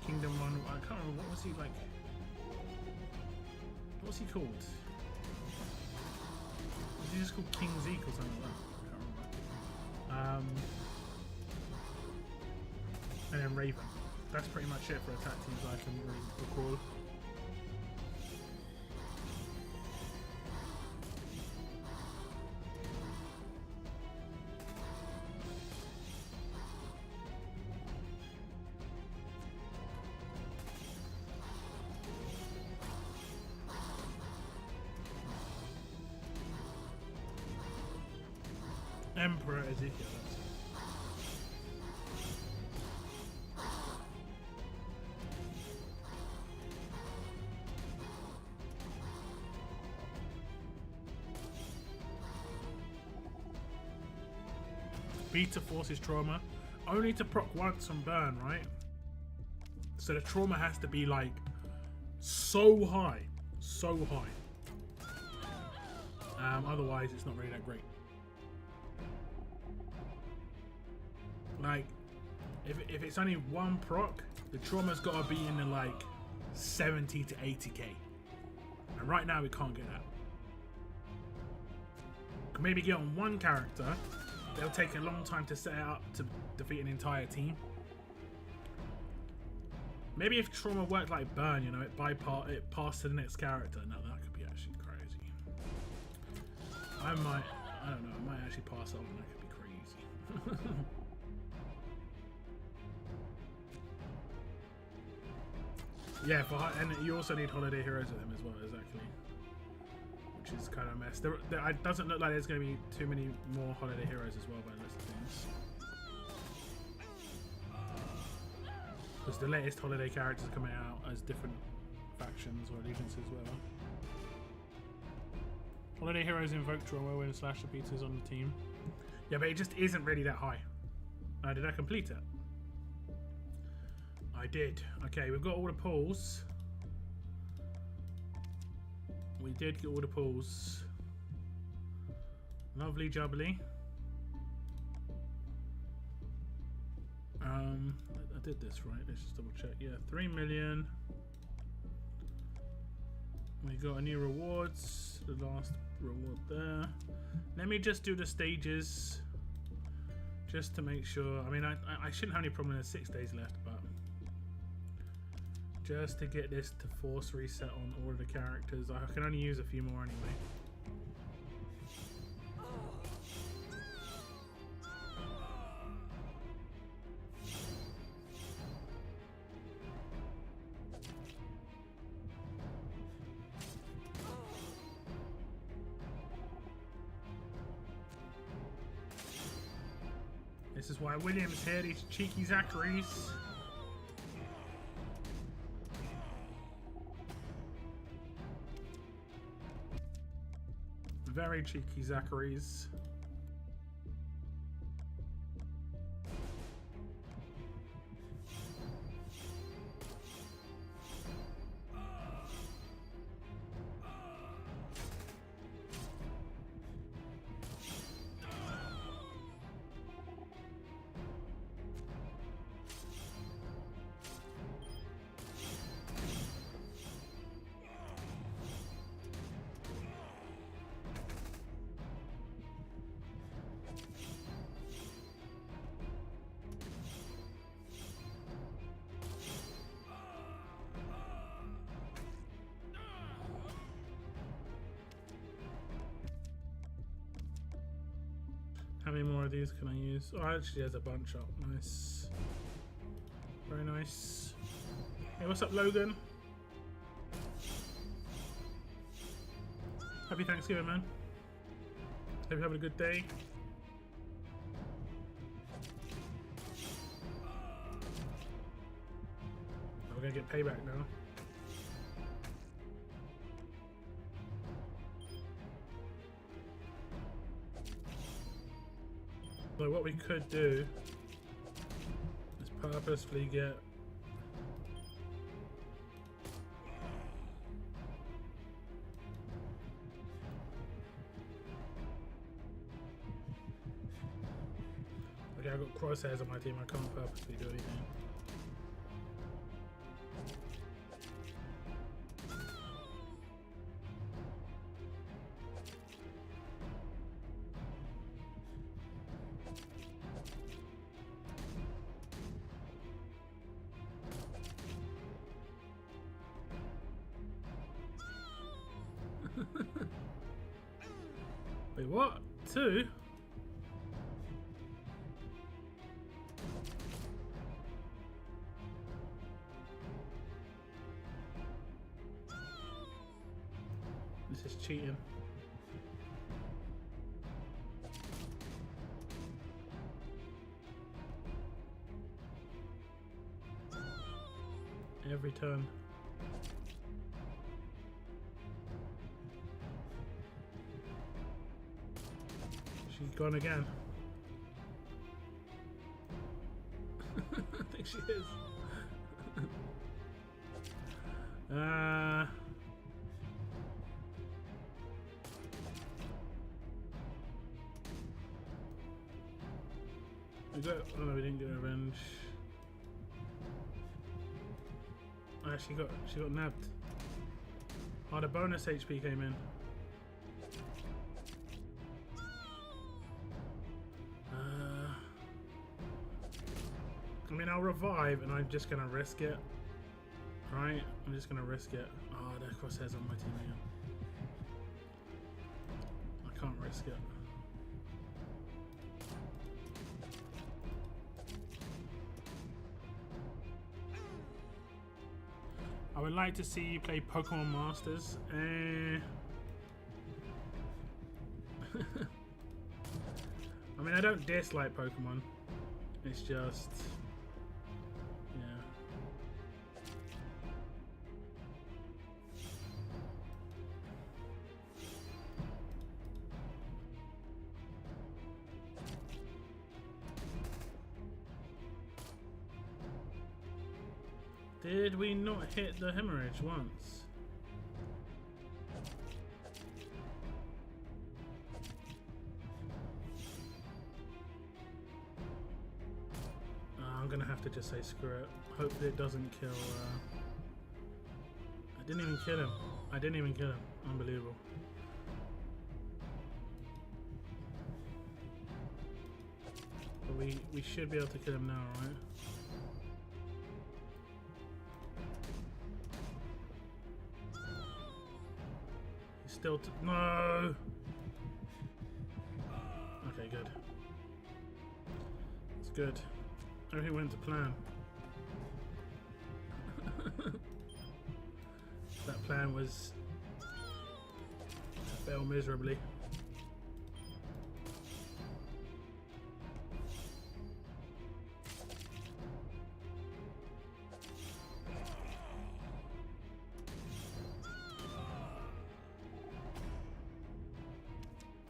Speaker 1: Kingdom 1. I can't remember, what was he like? What was he called? Was he just called King Zeke or something like that? I can't remember. And then Raven. That's pretty much it for attack teams I can really recall. Emperor Ezekiel. Beta forces trauma only to proc once on burn, right? So the trauma has to be like so high, so high. Otherwise, it's not really that great. Like, if it's only one proc, the trauma's got to be in the like 70 to 80k. And right now we can't get that. Can maybe get on one character. They'll take a long time to set it up to defeat an entire team. Maybe if trauma worked like burn, you know, it passed to the next character. No, that could be actually crazy. I don't know, I might actually pass over and that could be crazy. Yeah, and you also need holiday heroes with them as well, exactly. Which is kind of a mess. It doesn't look like there's going to be too many more holiday heroes as well by the list of things. Because the latest holiday characters are coming out as different factions or allegiances, whatever. Holiday heroes invoke trauma when Slasher Peter's on the team. Yeah, but it just isn't really that high. Did I complete it? I did. Okay, we've got all the pulls. We did get all the pulls. Lovely jubbly. I did this right. Let's just double check. Yeah, 3 million. We got a new rewards. The last reward there. Let me just do the stages, just to make sure. I mean, I shouldn't have any problem. There's 6 days left, but just to get this to force reset on all of the characters. I can only use a few more anyway. This is why William's here, these cheeky Zacharys. Very cheeky Zacharys. How many more of these can I use? Oh, actually there's a bunch up. Nice. Very nice. Hey, what's up, Logan? Happy Thanksgiving, man. Hope you're having a good day. We're gonna get payback now. So what we could do is purposefully get okay, I've got crosshairs on my team, I can't purposely do anything. Wait, what? 2? This is cheating. Every turn. She's gone again. I think she is. We got. Oh no, we didn't get revenge. Ah, she got nabbed. Oh, the bonus HP came in. I mean, I'll revive, and I'm just gonna risk it. Right? I'm just gonna risk it. Oh, the crosshairs on my team again. I can't risk it. I would like to see you play Pokemon Masters. I mean, I don't dislike Pokemon. It's just... yeah. Did we not hit the hemorrhage once? I'm gonna have to just say screw it. Hopefully it doesn't kill. I didn't even kill him. I didn't even kill him. Unbelievable. But we should be able to kill him now, right? Still no. Okay, good. It's good. Everything went to plan. That plan was failed miserably.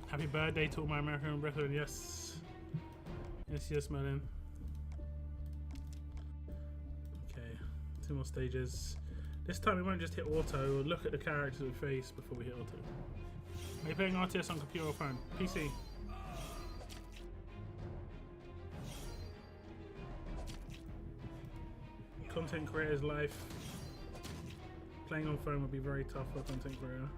Speaker 1: Happy birthday to all my American brethren. Yes. Yes, Merlin. Okay, 2 more stages. This time we won't just hit auto, we'll look at the characters we face before we hit auto. Are you playing RTS on computer or phone? PC. Content creator's life. Playing on phone would be very tough for a content creator.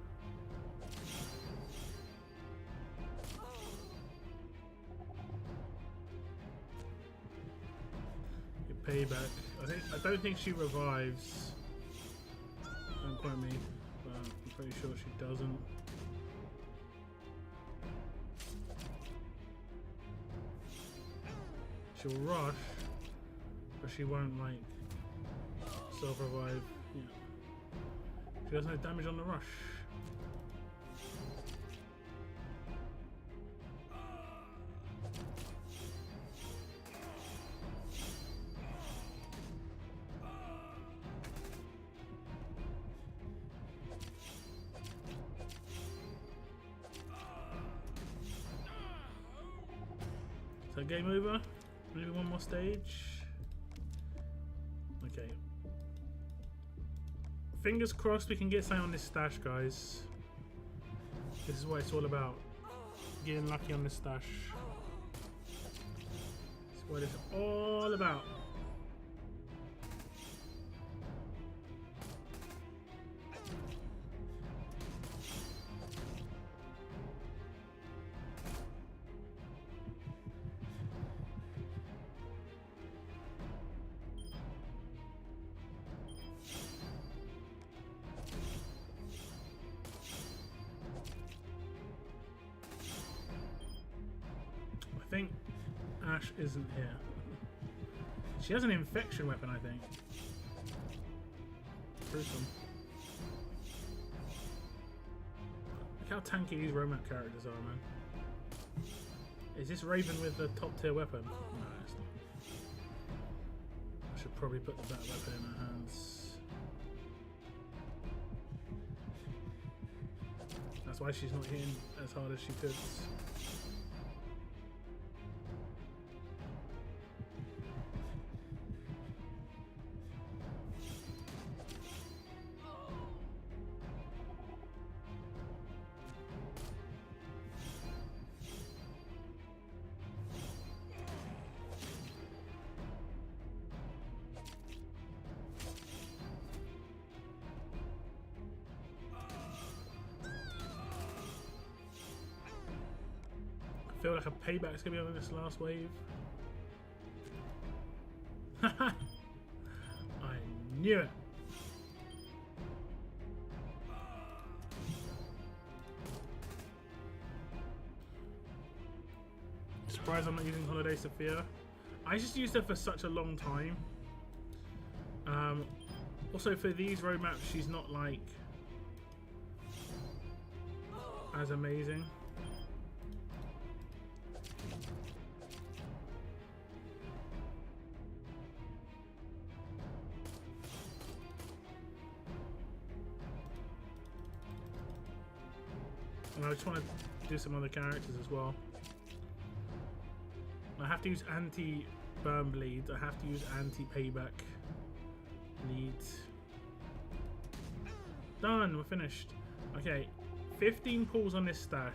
Speaker 1: Payback. I don't think she revives. Don't quote me, but I'm pretty sure she doesn't. She'll rush, but she won't like self-revive. Yeah. She does no damage on the rush. So game over. Maybe one more stage. Okay. Fingers crossed we can get something on this stash, guys. This is what it's all about. Getting lucky on this stash. This is what it's all about. I think Ash isn't here. She has an infection weapon, I think. Gruesome. Look how tanky these Romance characters are, man. Is this Raven with the top tier weapon? No, it's not. I should probably put the better weapon in her hands. That's why she's not hitting as hard as she could. feel like a payback's gonna be on this last wave. I knew it. Surprised I'm not using Holiday Sophia. I just used her for such a long time. Also for these road maps, she's not like as amazing. And I just want to do some other characters as well. I have to use anti-burn bleed. I have to use anti-payback bleed. Done. We're finished. Okay, 15 pulls on this stash.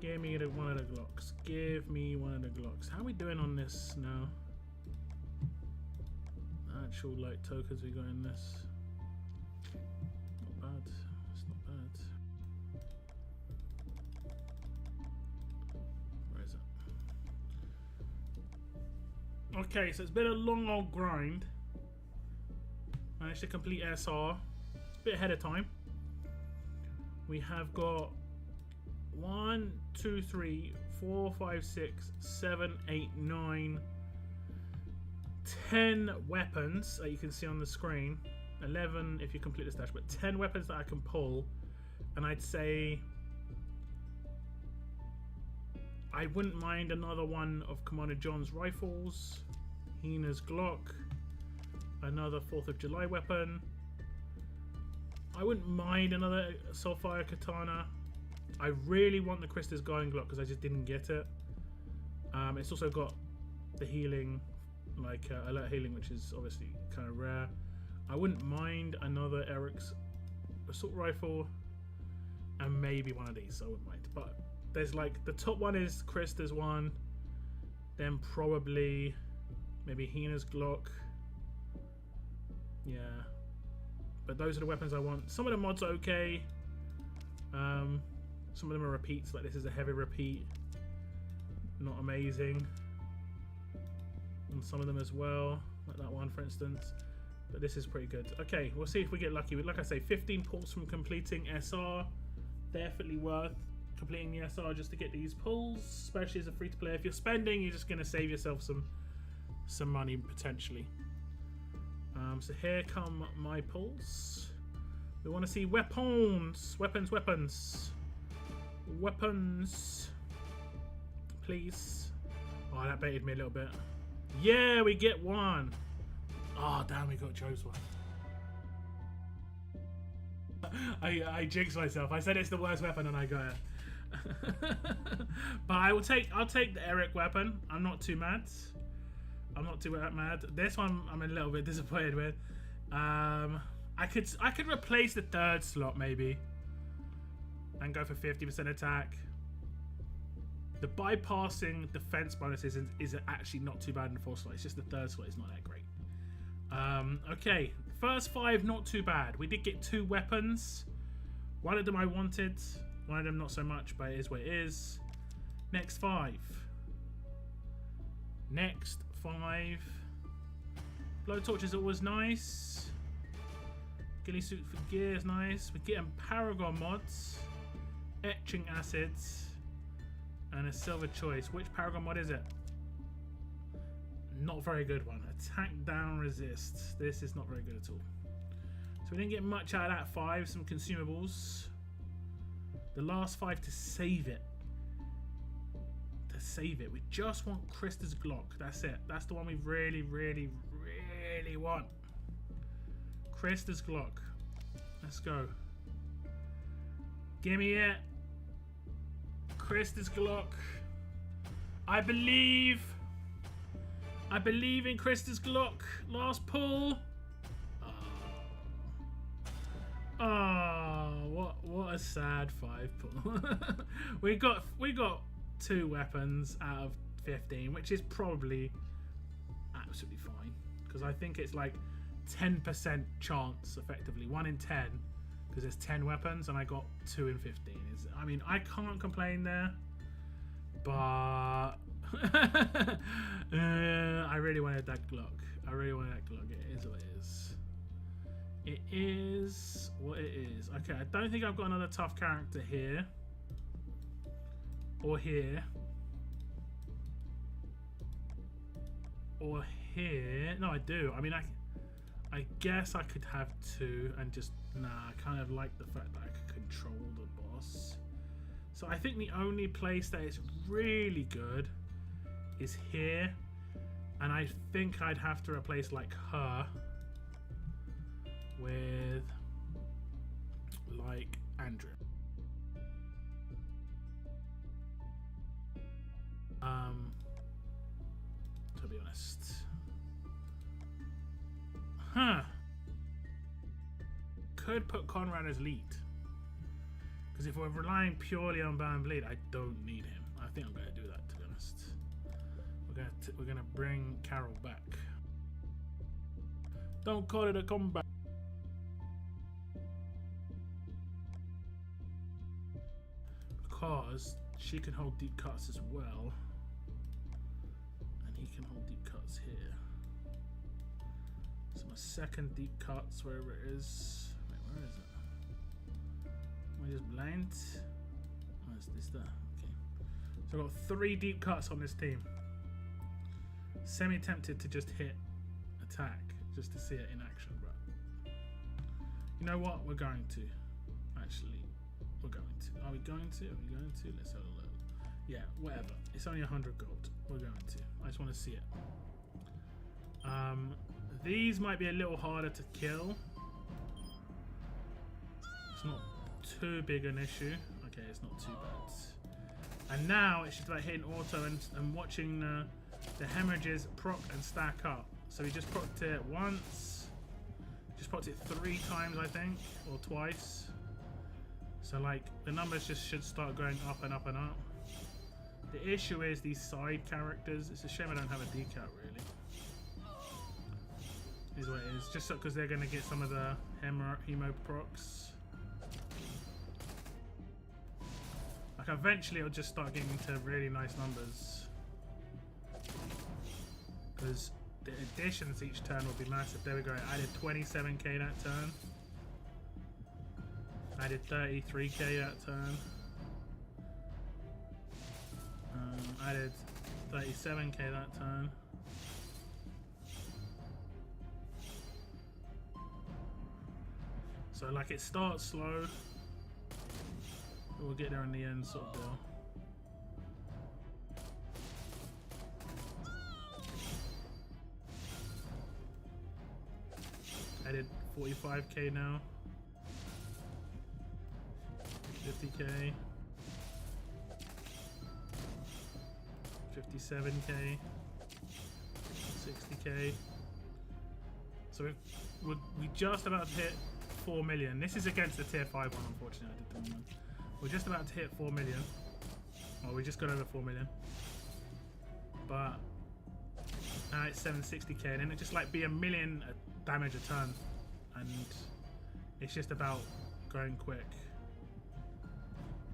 Speaker 1: Give me one of the Glocks. Give me one of the Glocks. How are we doing on this now? Actual like tokens we got in this. Not bad. It's not bad. Where is it? Okay, so it's been a long old grind. Managed to complete SR. A bit ahead of time. We have got 1, 2, 3, 4, 5, 6, 7, 8, 9, 10 weapons that you can see on the screen. 11 if you complete the stash, but 10 weapons that I can pull. And I'd say I wouldn't mind another one of Commander John's rifles, Hina's Glock, another 4th of July weapon. I wouldn't mind another Soulfire Katana. I really want the Krista's Guiding Glock because I just didn't get it. It's also got the healing, like alert healing, which is obviously kind of rare. I wouldn't mind another Eric's assault rifle, and maybe one of these. I wouldn't mind. But there's like the top one is Krista's one, then probably maybe Hina's Glock. Yeah, but those are the weapons I want. Some of the mods are okay. Some of them are repeats, like this is a heavy repeat. Not amazing. And some of them as well, like that one for instance. But this is pretty good. Okay, we'll see if we get lucky. Like I say, 15 pulls from completing SR. Definitely worth completing the SR just to get these pulls, especially as a free-to-play. If you're spending, you're just going to save yourself some money potentially. So here come my pulls. We want to see weapons. Weapons. Please. Oh, that baited me a little bit. Yeah, we get one. Oh, damn, we got Joe's one. I jinxed myself. I said it's the worst weapon and I got it. But I'll take the Eric weapon. I'm not too mad. This one I'm a little bit disappointed with. I could replace the 3rd slot maybe and go for 50% attack. The bypassing defense bonuses is actually not too bad in the 4th slot. It's just the 3rd slot is not that great. Okay, first 5 not too bad. We did get 2 weapons. One of them I wanted, one of them not so much, but it is what it is. Next 5. Blowtorch is always nice. Ghillie suit for gear is nice. We're getting Paragon mods, etching acids, and a silver choice. Which Paragon mod is it? Not very good one. Attack down resist. This is not very good at all. So we didn't get much out of that 5. Some consumables. The last 5 to save it. We just want Krista's Glock. That's it. That's the one we really want. Krista's Glock. Let's go. Gimme it. Krista's Glock. I believe in Krista's Glock. Last pull. Oh, what a sad 5 pull. we got 2 weapons out of 15, which is probably absolutely fine because I think it's like 10% chance, effectively 1 in 10, because there's 10 weapons and I got 2 in 15. I mean, I can't complain there. But I really wanted that Glock. I really wanted that Glock. It is what it is. It is what it is. Okay, I don't think I've got another tough character here. Or here. Or here. No, I do. I mean, I guess I could have two and just... Nah, I kind of like the fact that I could control the boss. So I think the only place that is really good is here. And I think I'd have to replace like her with like Andrew. To be honest. Could put Conrad as lead. Because if we're relying purely on Ban Bleed, I don't need him. I think I'm going to do that, to be honest. We're gonna bring Carol back. Don't call it a comeback. Because she can hold deep cuts as well. And he can hold deep cuts here. So my second deep cuts, wherever it is. Wait, where is it? Am I just blind? Oh, is this there? Okay. So I've got 3 deep cuts on this team. Semi-tempted to just hit attack, just to see it in action, but you know what? We're going to. Actually, we're going to. Are we going to? Are we going to? Let's have a look. Yeah, whatever. It's only 100 gold. We're going to. I just want to see it. These might be a little harder to kill. It's not too big an issue. Okay, it's not too bad. And now it's just about hitting auto and watching the hemorrhages proc and stack up. So he just procced it once. Just procced it 3 times, I think, or twice. So like the numbers just should start going up and up and up. The issue is these side characters. It's a shame I don't have a decal really. Is what it is. Just because they're going to get some of the hemo procs. Like eventually it'll just start getting into really nice numbers. Because the additions each turn will be massive. There we go. I added 27k that turn. I did 33k that turn. I did 37k that turn. So like it starts slow, but we'll get there in the end sort of deal. I did 45k now. 50k. 57k. 60k. So we're just about to hit 4 million. This is against the tier 5 one, unfortunately. I did the one. We're just about to hit 4 million. Well, we just got over 4 million. But now it's 760k, and then it just like be 1 million damage a turn, and it's just about going quick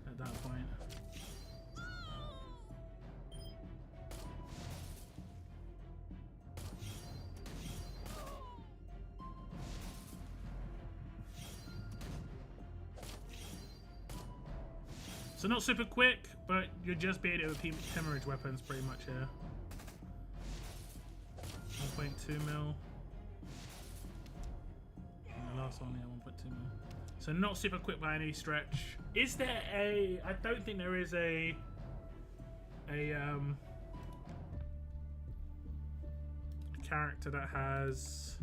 Speaker 1: at that point. So not super quick, but you're just beating it with hemorrhage weapons pretty much here. 1.2 mil. And the last one, yeah, 1.2 mil. So not super quick by any stretch. Is there a... I don't think there is a character that has...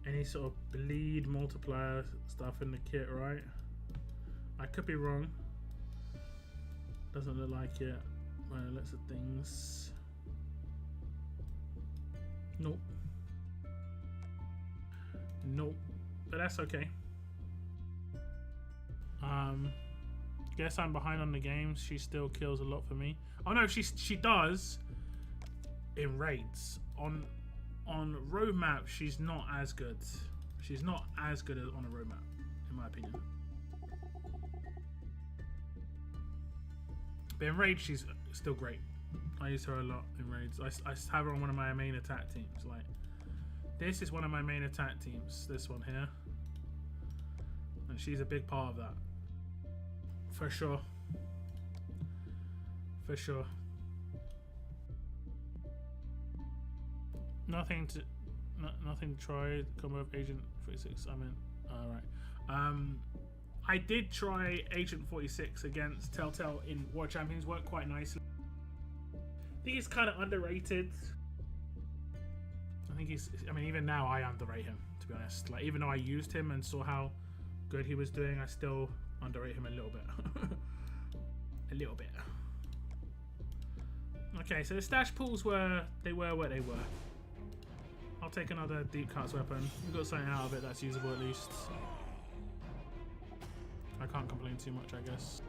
Speaker 1: any sort of bleed multiplier stuff in the kit, right? I could be wrong. Doesn't look like it. Well, lots of things. Nope. Nope. But that's okay. Guess I'm behind on the games. She still kills a lot for me. Oh no, she does. in raids. On roadmap, she's not as good. She's not as good as on a roadmap, in my opinion. But in raids, she's still great. I use her a lot in raids. I have her on one of my main attack teams. Like, this is one of my main attack teams. This one here, and she's a big part of that. For sure. For sure. Nothing to try combo of Agent 46. I mean, alright. I did try Agent 46 against Telltale in War Champions. Worked quite nicely. I think he's kind of underrated. I think he's. I mean, even now I underrate him, to be honest. Like, even though I used him and saw how good he was doing, I still underrate him a little bit. A little bit. Okay, so the stash pools were what they were. I'll take another deep cuts weapon. We got something out of it that's usable at least. I can't complain too much, I guess.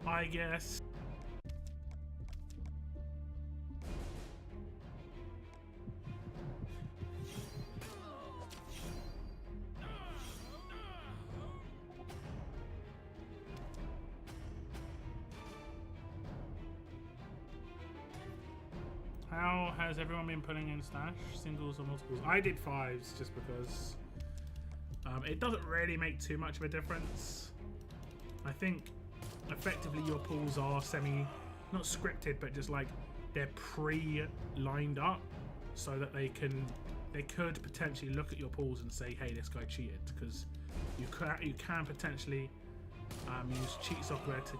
Speaker 1: I guess. How has everyone been putting in stash? Singles or multiples? I did 5s just because it doesn't really make too much of a difference. I think effectively your pools are not scripted, but just like they're pre-lined up so that they could potentially look at your pools and say, hey, this guy cheated, because you can potentially use cheat software to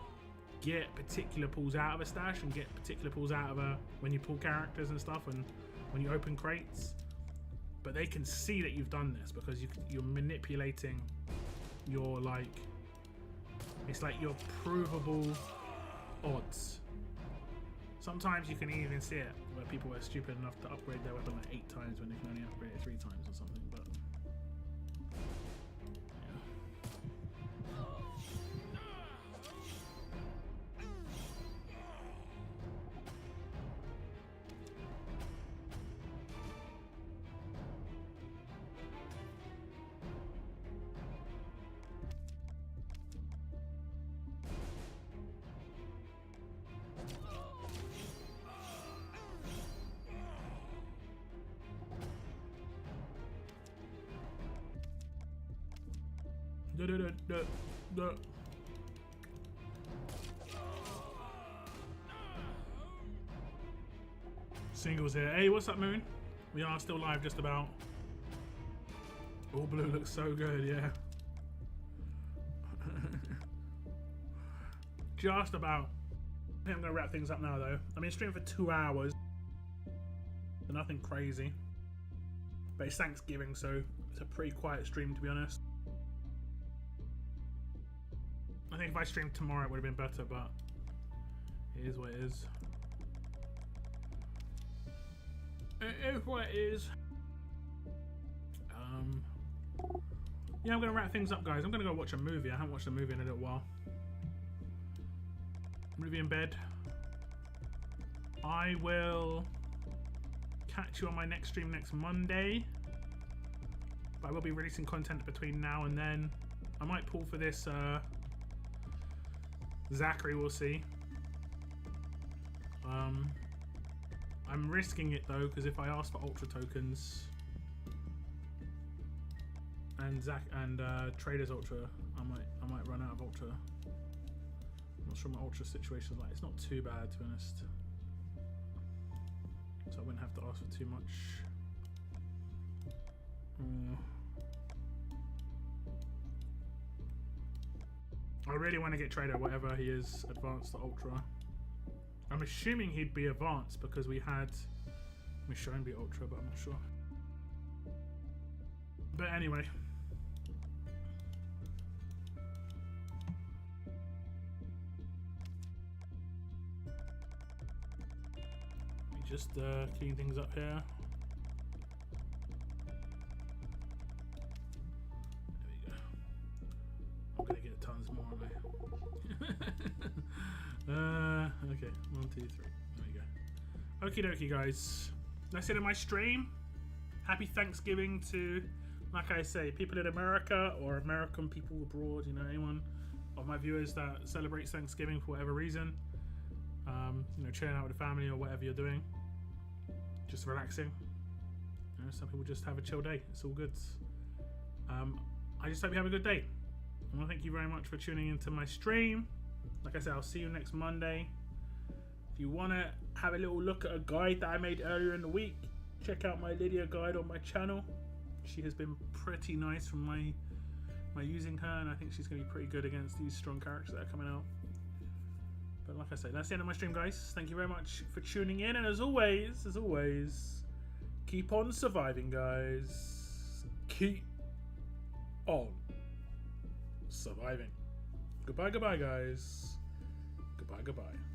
Speaker 1: get particular pulls out of a stash and get particular pulls out of when you pull characters and stuff and when you open crates, but they can see that you've done this because you're manipulating your, like, it's like your provable odds. Sometimes you can even see it where people were stupid enough to upgrade their weapon like 8 times when they can only upgrade it 3 times or something, but Singles here. Hey, what's up, Moon? We are still live, just about. All blue looks so good, yeah. Just about. I think I'm gonna wrap things up now, though. I mean, stream for 2 hours, so nothing crazy. But it's Thanksgiving, so it's a pretty quiet stream, to be honest. I think if I streamed tomorrow, it would have been better, but it is what it is. It is what it is. Yeah, I'm gonna wrap things up, guys. I'm gonna go watch a movie. I haven't watched a movie in a little while. Movie in bed. I will catch you on my next stream next Monday. But I will be releasing content between now and then. I might pull for this Zachary, we'll see. I'm risking it though, because if I ask for ultra tokens and Traders Ultra, I might run out of ultra. I'm not sure my ultra situation is like. It's not too bad, to be honest, so I wouldn't have to ask for too much. I really want to get Trader, whatever he is, advanced to ultra. I'm assuming he'd be advanced because we had Michonne be ultra, but I'm not sure. But anyway. Let me just clean things up here. There we go. I'm gonna get tons more, aren't I? Okay, 1, 2, 3. There we go. Okie dokie, guys. That's it in my stream. Happy Thanksgiving to, like I say, people in America or American people abroad. You know, anyone of my viewers that celebrates Thanksgiving for whatever reason. You know, chilling out with the family or whatever you're doing. Just relaxing. You know, some people just have a chill day. It's all good. I just hope you have a good day. I want to thank you very much for tuning into my stream. Like I said, I'll see you next Monday. If you want to have a little look at a guide that I made earlier in the week, check out my Lydia guide on my channel. She has been pretty nice from my using her, and I think she's going to be pretty good against these strong characters that are coming out. But like I say, that's the end of my stream, guys. Thank you very much for tuning in, and as always, keep on surviving, guys. Keep on surviving. Goodbye, goodbye, guys. Goodbye, goodbye.